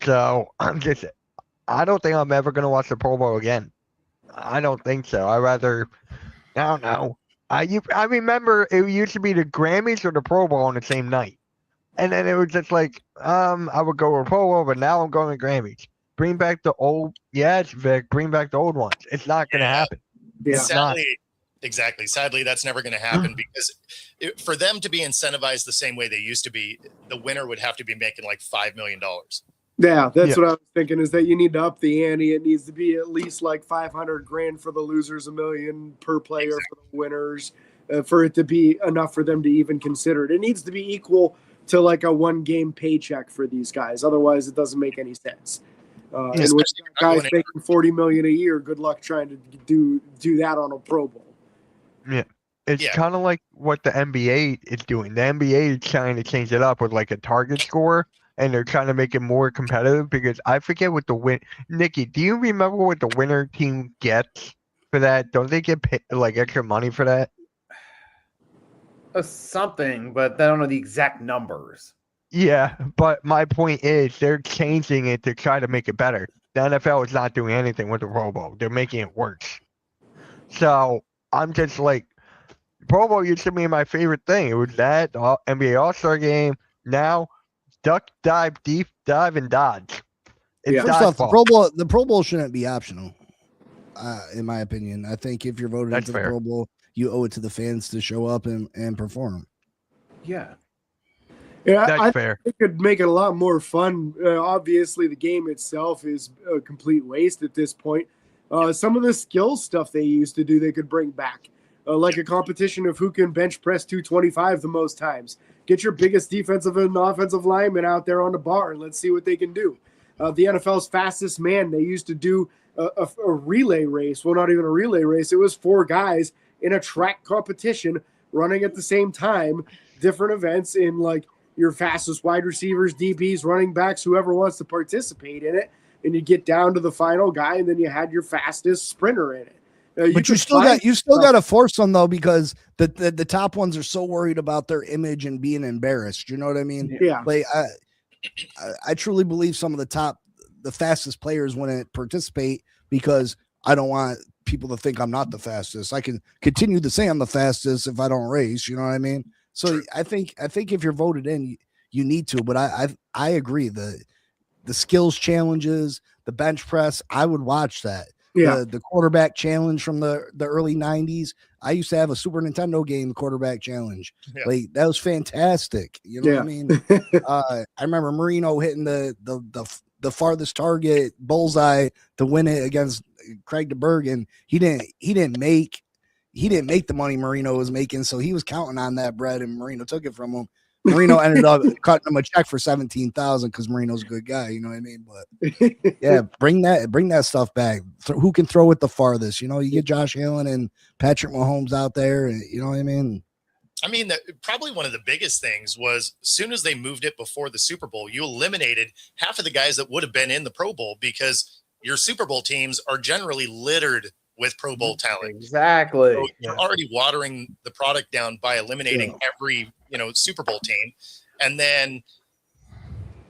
So I don't think I'm ever gonna watch the Pro Bowl again. I don't think so. I don't know. I remember it used to be the Grammys or the Pro Bowl on the same night. And then it was just like, I would go to Pro Bowl, but now I'm going to Grammys. Bring back the old, yes, Vic, bring back the old ones. It's not going to happen. Yeah. Exactly. Sadly, that's never going to happen because for them to be incentivized the same way they used to be, the winner would have to be making like $5 million. Yeah, that's what I was thinking is that you need to up the ante. It needs to be at least like $500,000 for the losers, $1 million per player for the winners, for it to be enough for them to even consider it. It needs to be equal to like a 1-game paycheck for these guys. Otherwise, it doesn't make any sense. And with guys making $40 million a year, good luck trying to do that on a Pro Bowl. Yeah, it's kind of like what the NBA is doing. The NBA is trying to change it up with like a target score, and they're trying to make it more competitive. Because I forget what the win. Nikki, do you remember what the winner team gets for that? Don't they get paid, like extra money for that? Something, but I don't know the exact numbers. Yeah, but my point is they're changing it to try to make it better. The NFL is not doing anything with the Pro Bowl. They're making it worse. So I'm just like, Pro Bowl used to be my favorite thing. It was that NBA All-Star game. Now, duck, dive, deep dive, and dodge. First off, the Pro Bowl shouldn't be optional, in my opinion. I think if you're voted into the Pro Bowl, you owe it to the fans to show up and perform. Yeah. Yeah, that's fair. It could make it a lot more fun. Obviously, the game itself is a complete waste at this point. Some of the skill stuff they used to do, they could bring back, like a competition of who can bench press 225 the most times. Get your biggest defensive and offensive lineman out there on the bar, and let's see what they can do. The NFL's fastest man, they used to do a relay race. Well, not even a relay race. It was 4 guys in a track competition running at the same time, different events in like your fastest wide receivers, DBs, running backs, whoever wants to participate in it. And you get down to the final guy, and then you had your fastest sprinter in it. But you still got to force them though, because the top ones are so worried about their image and being embarrassed. You know what I mean? Yeah. Like I truly believe some of the fastest players wouldn't participate because I don't want people to think I'm not the fastest. I can continue to say I'm the fastest if I don't race. You know what I mean? So I think if you're voted in, you need to. But I agree. The skills challenges, the bench press, I would watch that. Yeah. The quarterback challenge from the early 90s. I used to have a Super Nintendo game, the quarterback challenge. Yeah. Like that was fantastic. You know what I mean? I remember Marino hitting the farthest target bullseye to win it against Craig DeBerg, and he didn't make the money Marino was making, so he was counting on that bread, and Marino took it from him. Marino ended up cutting him a check for $17,000 because Marino's a good guy, you know what I mean? But yeah, bring that stuff back. Who can throw it the farthest? You know, you get Josh Allen and Patrick Mahomes out there, and you know what I mean? I mean, probably one of the biggest things was as soon as they moved it before the Super Bowl, you eliminated half of the guys that would have been in the Pro Bowl because your Super Bowl teams are generally littered with Pro Bowl talent. Exactly. So you're already watering the product down by eliminating every, Super Bowl team. And then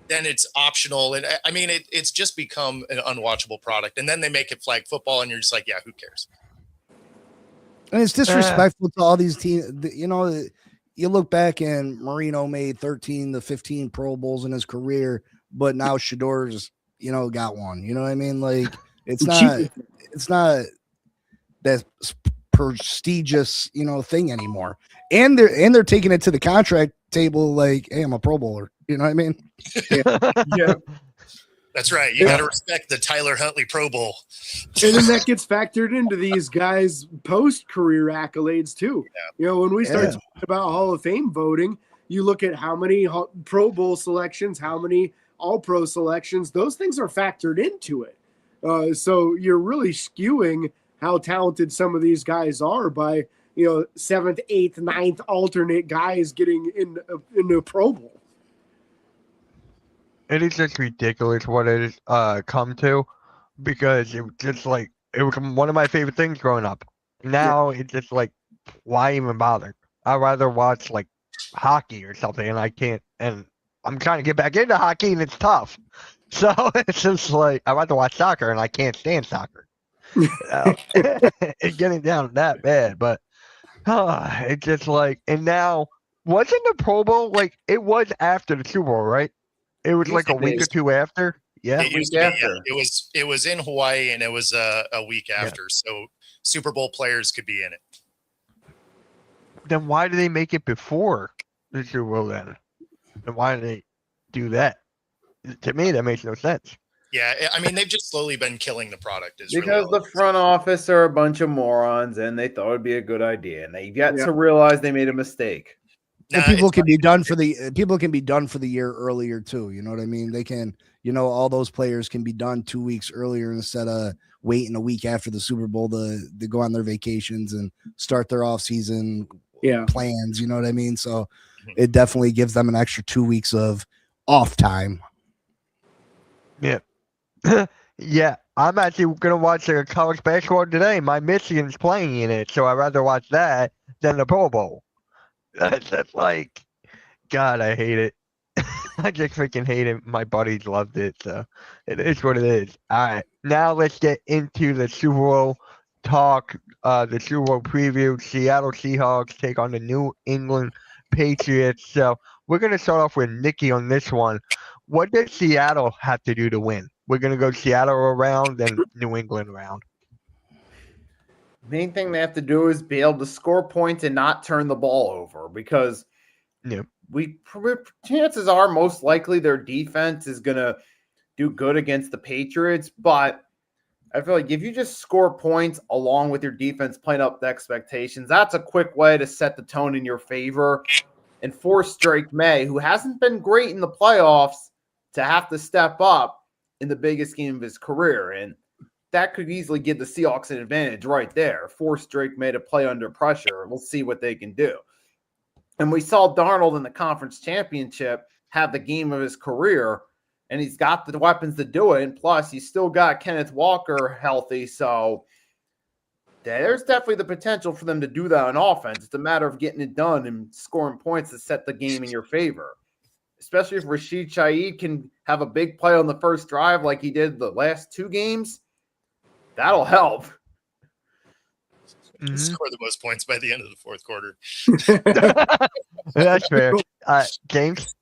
it's optional. And I mean, it's just become an unwatchable product. And then they make it flag football and you're just like, yeah, who cares? And it's disrespectful to all these teams. You know, you look back and Marino made 13 to 15 Pro Bowls in his career, but now Shador's, got one. You know what I mean? Like it's not that prestigious, thing anymore. And they're taking it to the contract table like, hey, I'm a Pro Bowler. You know what I mean? Yeah. That's right. You got to respect the Tyler Huntley Pro Bowl. And then that gets factored into these guys' post-career accolades too. Yeah. When we start talking about Hall of Fame voting, you look at how many Pro Bowl selections, how many All-Pro selections, those things are factored into it. So you're really skewing how talented some of these guys are by, 7th, 8th, 9th alternate guys getting in the Pro Bowl. It is just ridiculous what it has come to, because it was just like, it was one of my favorite things growing up. Now it's just like, why even bother? I'd rather watch like hockey or something, and I can't. And I'm trying to get back into hockey, and it's tough. So it's just like, I'd rather watch soccer, and I can't stand soccer. It's getting down that bad, but it's just like, and now wasn't the Pro Bowl like, it was after the Super Bowl, right? It was like a week or two after. Yeah, it used to be, yeah. It was in Hawaii, and it was a week after, so Super Bowl players could be in it. Then why do they make it before the Super Bowl then? And why do they do that? To me, that makes no sense. Yeah, I mean, they've just slowly been killing the product. Because the front office are a bunch of morons, and they thought it'd be a good idea, and they yet to realize they made a mistake. And people can be done for the year earlier too. You know what I mean? They can, all those players can be done 2 weeks earlier instead of waiting a week after the Super Bowl to go on their vacations and start their off season plans. You know what I mean? So it definitely gives them an extra 2 weeks of off time. Yeah. Yeah. I'm actually going to watch a college basketball today. My Michigan's playing in it, so I'd rather watch that than the Pro Bowl. That's like, God, I hate it. I just freaking hate it. My buddies loved it, so it is what it is. All right, now let's get into the Super Bowl talk. The Super Bowl preview. Seattle Seahawks take on the New England Patriots. So we're gonna start off with Nikki on this one. What does Seattle have to do to win? We're gonna go Seattle around, then New England around. Main thing they have to do is be able to score points and not turn the ball over, because chances are most likely their defense is going to do good against the Patriots. But I feel like if you just score points along with your defense playing up the expectations, that's a quick way to set the tone in your favor and force Drake May, who hasn't been great in the playoffs, to have to step up in the biggest game of his career. And that could easily give the Seahawks an advantage right there. Force Drake May to play under pressure. We'll see what they can do. And we saw Darnold in the conference championship have the game of his career, and he's got the weapons to do it. And plus, he's still got Kenneth Walker healthy. So there's definitely the potential for them to do that on offense. It's a matter of getting it done and scoring points to set the game in your favor. Especially if Rashid Shaheed can have a big play on the first drive like he did the last two games. That'll help. Score the most points by the end of the fourth quarter. That's fair. James?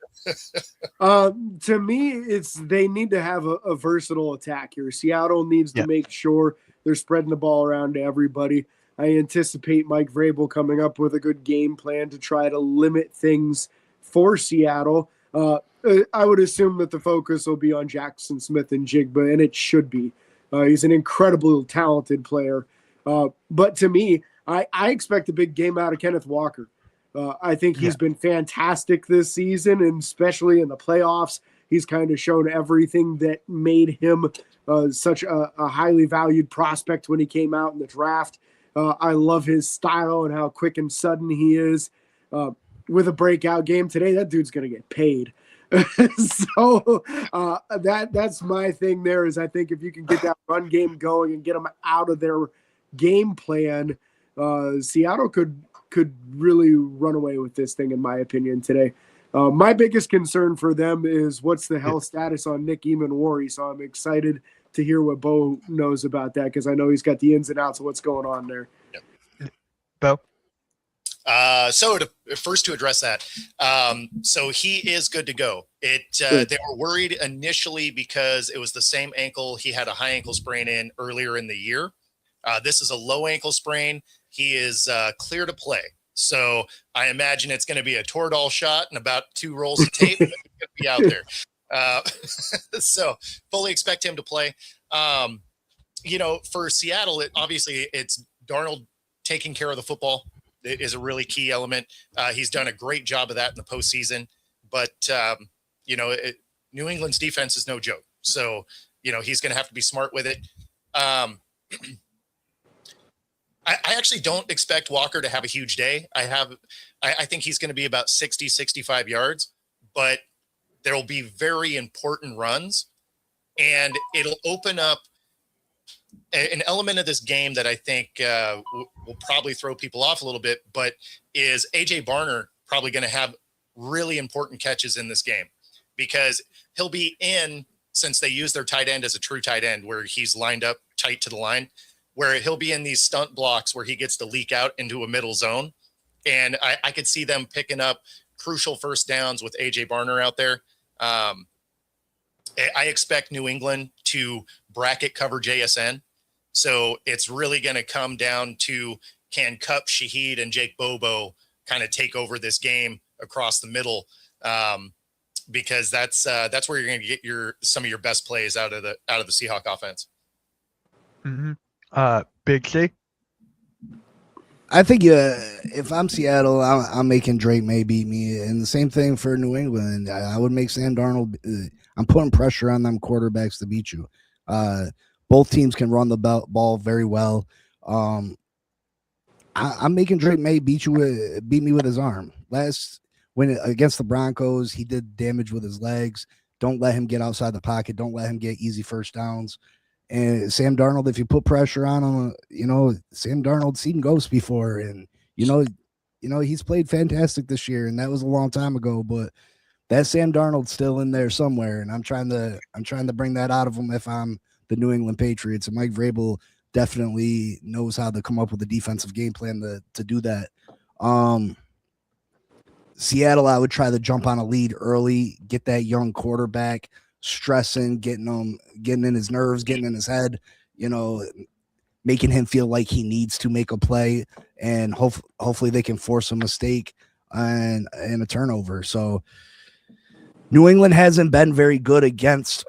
To me, they need to have a versatile attack here. Seattle needs to make sure they're spreading the ball around to everybody. I anticipate Mike Vrabel coming up with a good game plan to try to limit things for Seattle. I would assume that the focus will be on Jackson Smith and Jigba, and it should be. He's an incredibly talented player. But to me, I expect a big game out of Kenneth Walker. I think he's been fantastic this season, and especially in the playoffs. He's kind of shown everything that made him such a highly valued prospect when he came out in the draft. I love his style and how quick and sudden he is. With a breakout game today, that dude's going to get paid. So that's my thing there, is I think if you can get that run game going and get them out of their game plan, Seattle could really run away with this thing, in my opinion, today. My biggest concern for them is what's the health status on Nick Eamon-Wari. So I'm excited to hear what Bo knows about that, because I know he's got the ins and outs of what's going on there. Yep. Bo? So to address that, so he is good to go. They were worried initially because it was the same ankle he had a high ankle sprain in earlier in the year. This is a low ankle sprain. he is clear to play. So I imagine it's going to be a Toradol shot and about 2 rolls of tape. He's going to be out there. So fully expect him to play. For Seattle, it's Darnold taking care of the football. It is a really key element. He's done a great job of that in the postseason. But, New England's defense is no joke. So, he's going to have to be smart with it. I actually don't expect Walker to have a huge day. I think he's going to be about 60, 65 yards, but there will be very important runs, and it'll open up an element of this game that I think will probably throw people off a little bit, but is AJ Barner probably going to have really important catches in this game, because he'll be in, since they use their tight end as a true tight end where he's lined up tight to the line, where he'll be in these stunt blocks where he gets to leak out into a middle zone. And I could see them picking up crucial first downs with AJ Barner out there. I expect New England to bracket cover JSN. So it's really going to come down to, can Kupp, Shaheed, and Jake Bobo kind of take over this game across the middle? Because that's where you're going to get some of your best plays out of the Seahawk offense. Mm-hmm. Big C. I think if I'm Seattle, I'm making Drake May beat me, and the same thing for New England. I would make Sam Darnold. I'm putting pressure on them quarterbacks to beat you. Both teams can run the ball very well. I'm making Drake May beat me with his arm. When against the Broncos, he did damage with his legs. Don't let him get outside the pocket. Don't let him get easy first downs. And Sam Darnold, if you put pressure on him, Sam Darnold's seen ghosts before, and he's played fantastic this year, and that was a long time ago. But that Sam Darnold's still in there somewhere, and I'm trying to bring that out of him if I'm the New England Patriots. And Mike Vrabel definitely knows how to come up with a defensive game plan to do that. Seattle, I would try to jump on a lead early, get that young quarterback stressing, getting in his nerves, getting in his head, making him feel like he needs to make a play, and hopefully they can force a mistake and a turnover. So New England hasn't been very good against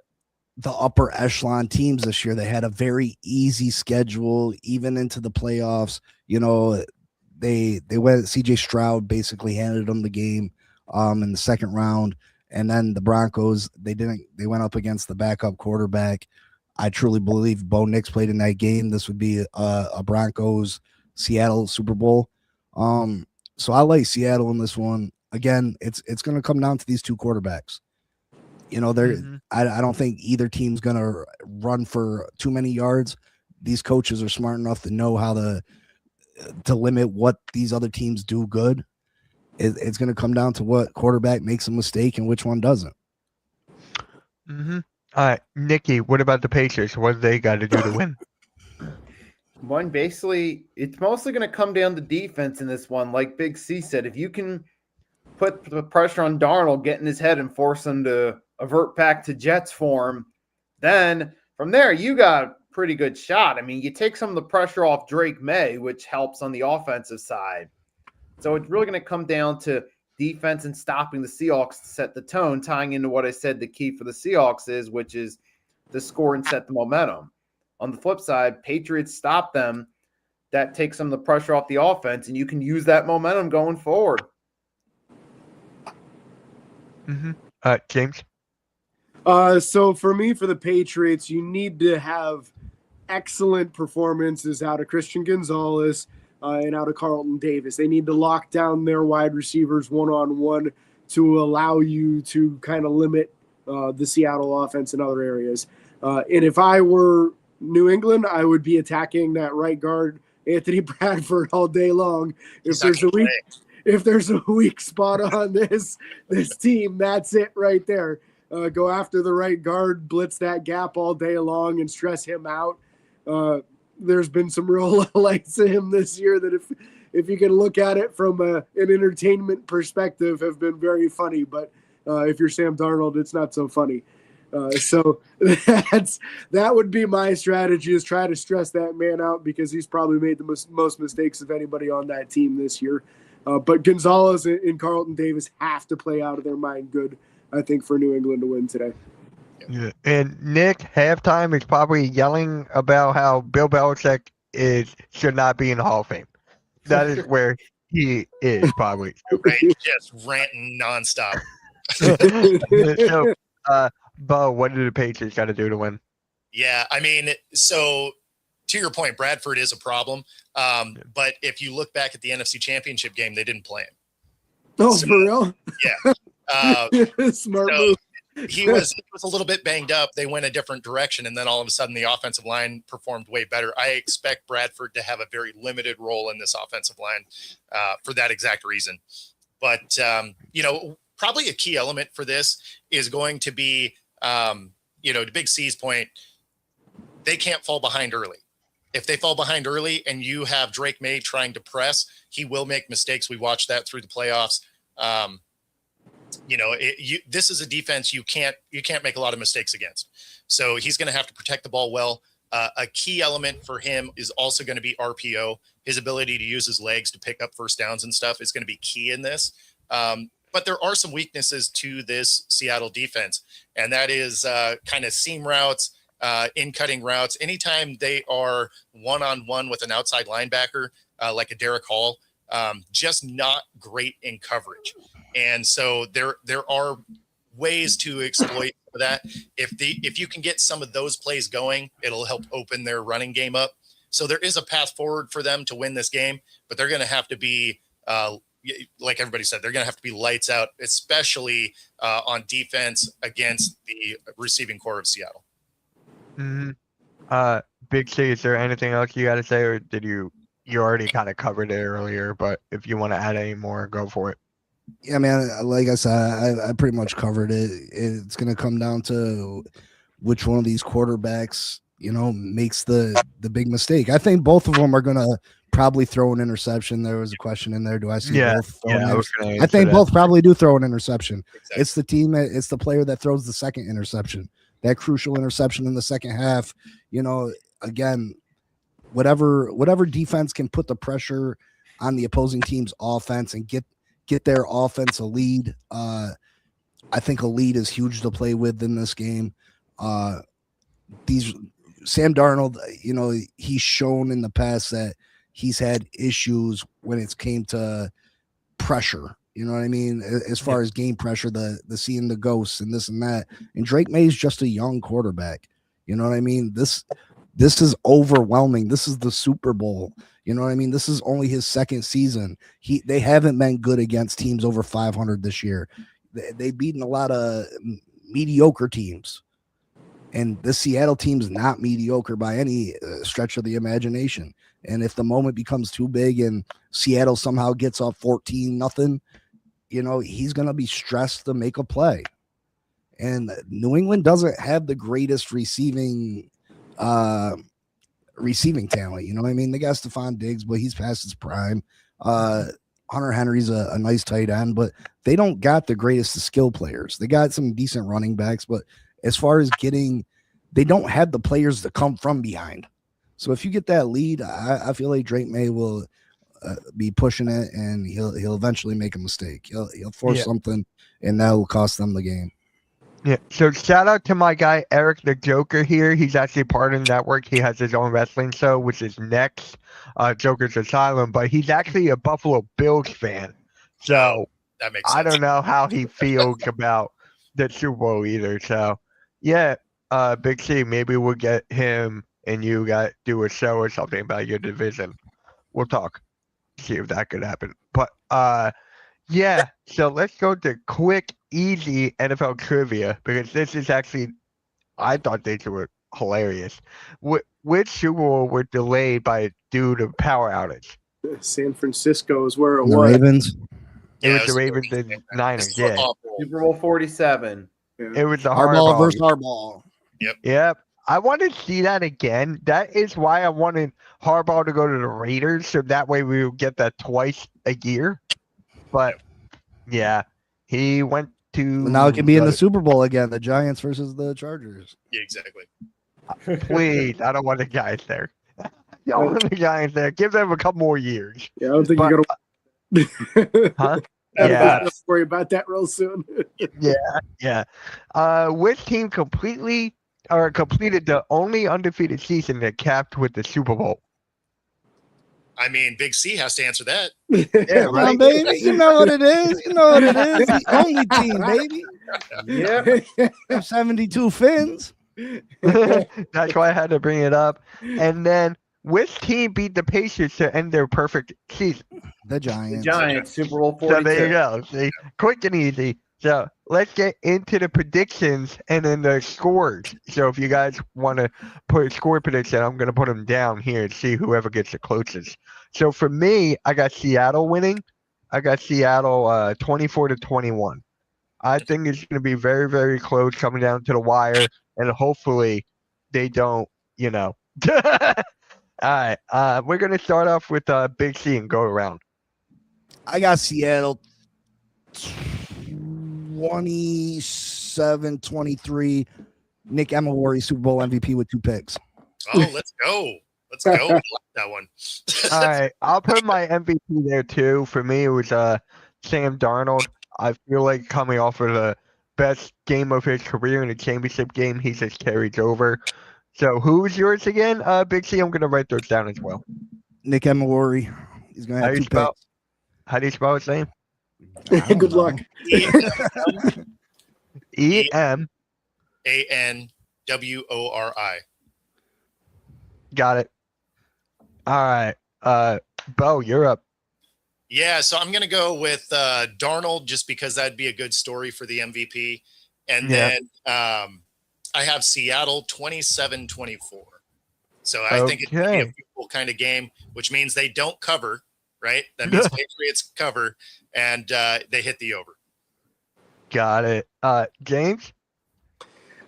the upper echelon teams this year. They had a very easy schedule, even into the playoffs. They went, CJ Stroud basically handed them the game in the second round. And then the Broncos, they went up against the backup quarterback. I truly believe Bo Nix played in that game. This would be a Broncos Seattle Super Bowl. So I like Seattle in this one. Again, it's going to come down to these two quarterbacks. I don't think either team's going to run for too many yards. These coaches are smart enough to know how to limit what these other teams do good. It's going to come down to what quarterback makes a mistake and which one doesn't. Mm-hmm. All right, Nikki, what about the Patriots? What do they got to do to win? Basically, it's mostly going to come down to defense in this one. Like Big C said, if you can put the pressure on Darnold, get in his head and force him to avert back to Jets form, then from there, you got a pretty good shot. I mean, you take some of the pressure off Drake May, which helps on the offensive side. So it's really going to come down to defense and stopping the Seahawks to set the tone, tying into what I said the key for the Seahawks is, which is to score and set the momentum. On the flip side, Patriots stop them. That takes some of the pressure off the offense, and you can use that momentum going forward. Mm-hmm. James? So for me, for the Patriots, you need to have excellent performances out of Christian Gonzalez, and out of Carlton Davis. They need to lock down their wide receivers one-on-one to allow you to kind of limit the Seattle offense in other areas. And if I were New England, I would be attacking that right guard, Anthony Bradford, all day long. If there's a weak spot on this team, that's it right there. Go after the right guard, blitz that gap all day long, and stress him out. There's been some real lights to him this year that if you can look at it from an entertainment perspective have been very funny. But if you're Sam Darnold, it's not so funny. So that would be my strategy, is try to stress that man out, because he's probably made the most mistakes of anybody on that team this year. But Gonzalez and Carlton Davis have to play out of their mind good, I think, for New England to win today. Yeah. And Nick, halftime is probably yelling about how Bill Belichick should not be in the Hall of Fame. That is where he is probably. Right, just ranting nonstop. So, Bo, what do the Patriots got to do to win? Yeah, I mean, so to your point, Bradford is a problem. But if you look back at the NFC Championship game, they didn't play him. Oh, so, for real? Yeah. Smart move. He was a little bit banged up. They went a different direction, and then all of a sudden the offensive line performed way better. I expect Bradford to have a very limited role in this offensive line for that exact reason. But, probably a key element for this is going to be, to Big C's point, they can't fall behind early. If they fall behind early and you have Drake May trying to press, he will make mistakes. We watched that through the playoffs. This is a defense you can't make a lot of mistakes against. So he's going to have to protect the ball well. A key element for him is also going to be RPO. His ability to use his legs to pick up first downs and stuff is going to be key in this. But there are some weaknesses to this Seattle defense, and that is kind of seam routes, in-cutting routes. Anytime they are one-on-one with an outside linebacker, like a Derek Hall, just not great in coverage. And so there are ways to exploit that. If you can get some of those plays going, it'll help open their running game up. So there is a path forward for them to win this game, but they're going to have to be, like everybody said, they're going to have to be lights out, especially on defense against the receiving core of Seattle. Mm-hmm. Big C, is there anything else you got to say, or did you already kind of covered it earlier? But if you want to add any more, go for it. Yeah, man, like I said, I pretty much covered it. It's going to come down to which one of these quarterbacks, makes the big mistake. I think both of them are going to probably throw an interception. There was a question in there. Do I see both? I think both probably do throw an interception. Exactly. It's the player that throws the second interception, that crucial interception in the second half. Again, whatever defense can put the pressure on the opposing team's offense and get their offense a lead. I think a lead is huge to play with in this game. Sam Darnold, he's shown in the past that he's had issues when it came to pressure. You know what I mean? As far as game pressure, the seeing the ghosts and this and that. And Drake May's just a young quarterback. You know what I mean? This is overwhelming. This is the Super Bowl. You know what I mean? This is only his second season. They haven't been good against teams over 500 this year. They've beaten a lot of mediocre teams. And the Seattle team's not mediocre by any stretch of the imagination. And if the moment becomes too big and Seattle somehow gets up 14-0, he's going to be stressed to make a play. And New England doesn't have the greatest receiving talent. You know what I mean? They got Stephon Diggs, but he's past his prime. Hunter Henry's a nice tight end, but they don't got the greatest of skill players. They got some decent running backs, but as far as they don't have the players to come from behind. So if you get that lead, I feel like Drake May will be pushing it, and he'll eventually make a mistake. He'll force something, and that will cost them the game. Yeah. So shout out to my guy Eric the Joker here. He's actually part of the network. He has his own wrestling show, which is next, Joker's Asylum. But he's actually a Buffalo Bills fan. So that makes sense. I don't know how he feels about the Super Bowl either. So yeah, Big C, maybe we'll get him and you do a show or something about your division. We'll talk. See if that could happen. But yeah, so let's go to quick, easy NFL trivia, because this is actually, I thought these were hilarious. Which Super Bowl were delayed due to power outage? San Francisco is where it was. The Ravens? It was the Ravens and Niners, yeah. Super Bowl 47. It was the Harbaugh versus Harbaugh. Yep. I want to see that again. That is why I wanted Harbaugh to go to the Raiders, so that way we would get that twice a year. But yeah, he went to Now it can be in the Super Bowl again. The Giants versus the Chargers. Yeah, exactly. Please, I don't want the Giants there. I don't want the Giants there. Give them a couple more years. Yeah, I don't think But- you're gonna. Huh? Yeah, Yeah. worry about that real soon. Yeah. Which team completed the only undefeated season that capped with the Super Bowl? I mean, Big C has to answer that. Yeah, Come on, baby. You know what it is. You know what it is. The only team, baby. Yep. 72 fins. That's why I had to bring it up. And then, which team beat the Patriots to end their perfect season? The The Giants. Giants, Super Bowl So 42. there you go. See, quick and easy. So let's get into the predictions and then the scores. So if you guys want to put a score prediction, I'm going to put them down here and see whoever gets the closest. So for me, I got Seattle winning. I got Seattle 24-21. I think it's going to be very, very close coming down to the wire, and hopefully they don't, All right. We're going to start off with Big C and go around. I got Seattle 27-23. Nick Emery, Super Bowl MVP with 2 picks. Oh, let's go. Let's go. I like that one. All right. I'll put my MVP there too. For me, it was Sam Darnold. I feel like coming off of the best game of his career in the championship game, he just carries over. So who's yours again, Big C? I'm going to write those down as well. Nick Emery. He's going to have 2 picks. How do you spell his name? Good luck. EMANWORI. Got it. All right. Bo, you're up. Yeah, so I'm going to go with Darnold just because that'd be a good story for the MVP. And then I have Seattle 27-24. So I think it's going to be a beautiful kind of game, which means they don't cover, right? That means Patriots cover, and they hit the over. Got it. James?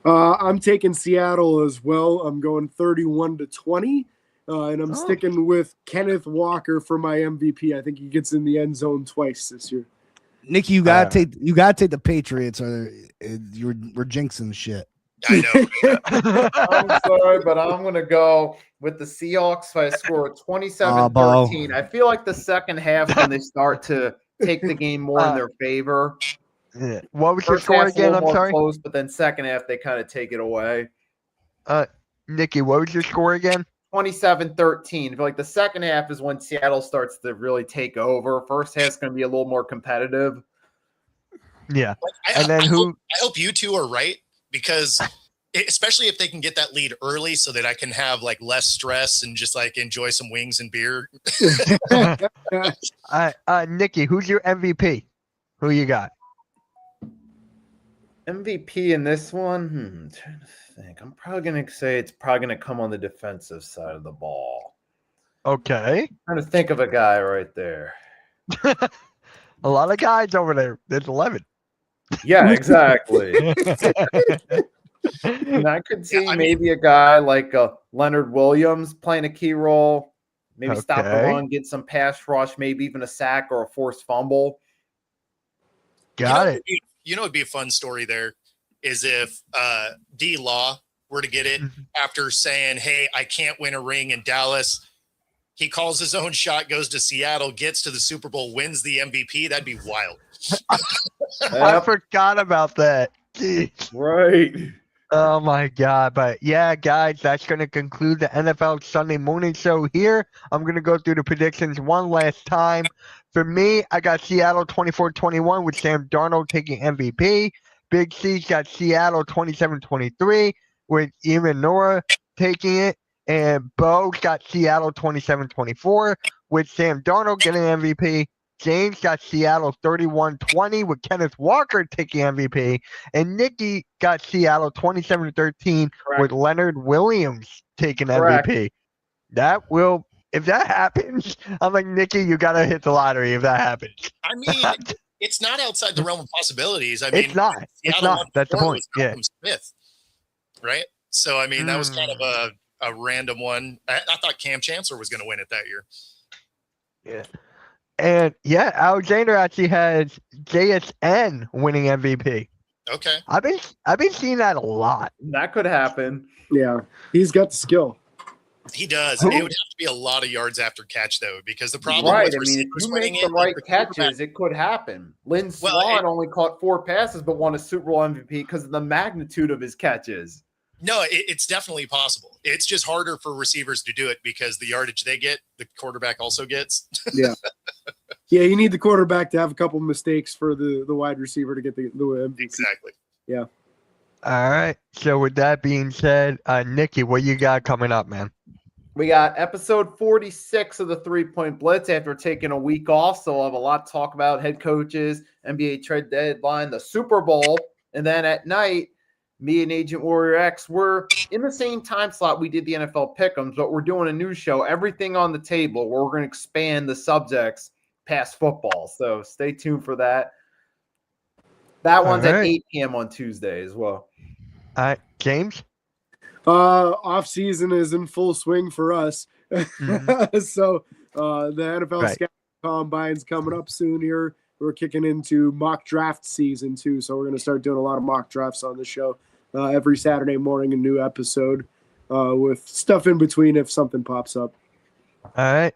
I'm taking Seattle as well. I'm going 31-20. And I'm sticking with Kenneth Walker for my MVP. I think he gets in the end zone twice this year. Nicky, you gotta take the Patriots, or we're jinxing shit. I know. I'm sorry, but I'm going to go with the Seahawks by a score of 27-13. I feel like the second half when they start to take the game more in their favor. Yeah. What was your First score half's a again? little I'm more sorry. close, but then second half they kind of take it away. Nicky, what was your score again? 27-13. I feel like the second half is when Seattle starts to really take over. First half's going to be a little more competitive. Yeah. I hope you two are right, because especially if they can get that lead early so that I can have like less stress and just like enjoy some wings and beer. Nicky, who's your MVP? Who you got? MVP in this one? I'm trying to think. I'm probably going to say it's probably going to come on the defensive side of the ball. Okay. I'm trying to think of a guy right there. A lot of guys over there. There's 11. Yeah, exactly. And I could see maybe a guy like Leonard Williams playing a key role. Maybe stop the run, get some pass rush, maybe even a sack or a forced fumble. Got it. You know, it'd be a fun story there is if D Law were to get it after saying, "Hey, I can't win a ring in Dallas." He calls his own shot, goes to Seattle, gets to the Super Bowl, wins the MVP. That'd be wild. I forgot about that. Jeez. Right. Oh my God. But yeah, guys, that's going to conclude the NFL Sunday morning show here. I'm going to go through the predictions one last time. For me, I got Seattle 24-21 with Sam Darnold taking MVP. Big C's got Seattle 27-23 with Eamon Nora taking it. And Bo's got Seattle 27-24 with Sam Darnold getting MVP. James got Seattle 31-20 with Kenneth Walker taking MVP. And Nicky got Seattle 27-13 with Leonard Williams taking MVP. That will, if that happens, I'm like, Nicky, you got to hit the lottery if that happens. I mean, it's not outside the realm of possibilities. I mean, it's not. It's not. That's the point. Yeah. Smith, right? So, I mean, that was kind of a random one. I thought Cam Chancellor was going to win it that year. Yeah. And yeah, Alexander actually has JSN winning MVP. Okay. I've been seeing that a lot. That could happen. Yeah, he's got the skill. He does. It would have to be a lot of yards after catch, though, because the problem Right. with I mean, if receivers you winning make the it, right the catches, it could happen. Lynn Well, Swann only caught 4 passes, but won a Super Bowl MVP because of the magnitude of his catches. No, it's definitely possible. It's just harder for receivers to do it because the yardage they get, the quarterback also gets. Yeah. Yeah, you need the quarterback to have a couple mistakes for the wide receiver to get the MVP. Exactly. Yeah. All right. So with that being said, Nikki, what you got coming up, man? We got episode 46 of the 3-Point Blitz after taking a week off. So we'll have a lot to talk about: head coaches, NBA trade deadline, the Super Bowl. And then at night, me and Agent Warrior X, we're in the same time slot we did the NFL Pick'ems, but we're doing a new show, Everything on the Table, where we're going to expand the subjects past football. So stay tuned for that. That one's at 8 p.m. on Tuesday as well. All right, James? Off season is in full swing for us. Mm-hmm. So the NFL Scout Combine's coming up soon here. We're kicking into mock draft season too. So we're going to start doing a lot of mock drafts on the show. Every Saturday morning, a new episode with stuff in between if something pops up. All right.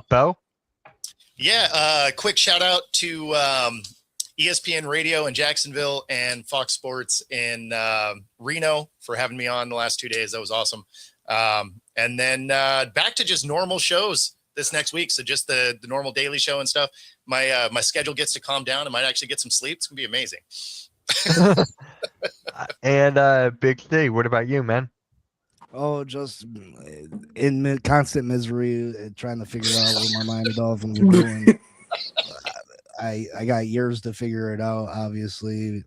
Bo? Yeah, quick shout out to ESPN Radio in Jacksonville and Fox Sports in Reno for having me on the last 2 days. That was awesome. And then back to just normal shows this next week. So just the normal daily show and stuff. My schedule gets to calm down. I might actually get some sleep. It's gonna be amazing. And Big C, what about you, man? Oh, just in constant misery, trying to figure out what my Miami Dolphins are doing. I got years to figure it out, obviously.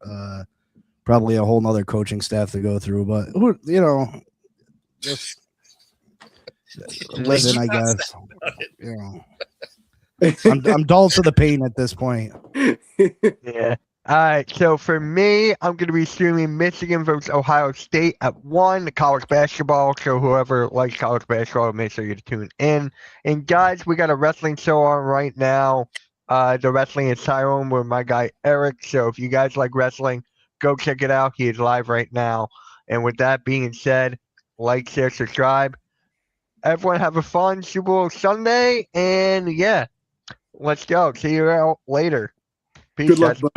Probably a whole nother coaching staff to go through, but just living, I guess. I'm dull to the pain at this point. Yeah. All right. So for me, I'm going to be streaming Michigan versus Ohio State at 1, college basketball. So whoever likes college basketball, make sure you tune in. And guys, we got a wrestling show on right now. The Wrestling Asylum with my guy Eric. So if you guys like wrestling, go check it out. He is live right now. And with that being said, like, share, subscribe. Everyone have a fun Super Bowl Sunday. And yeah, let's go. See you out later. Peace. Good luck, bud.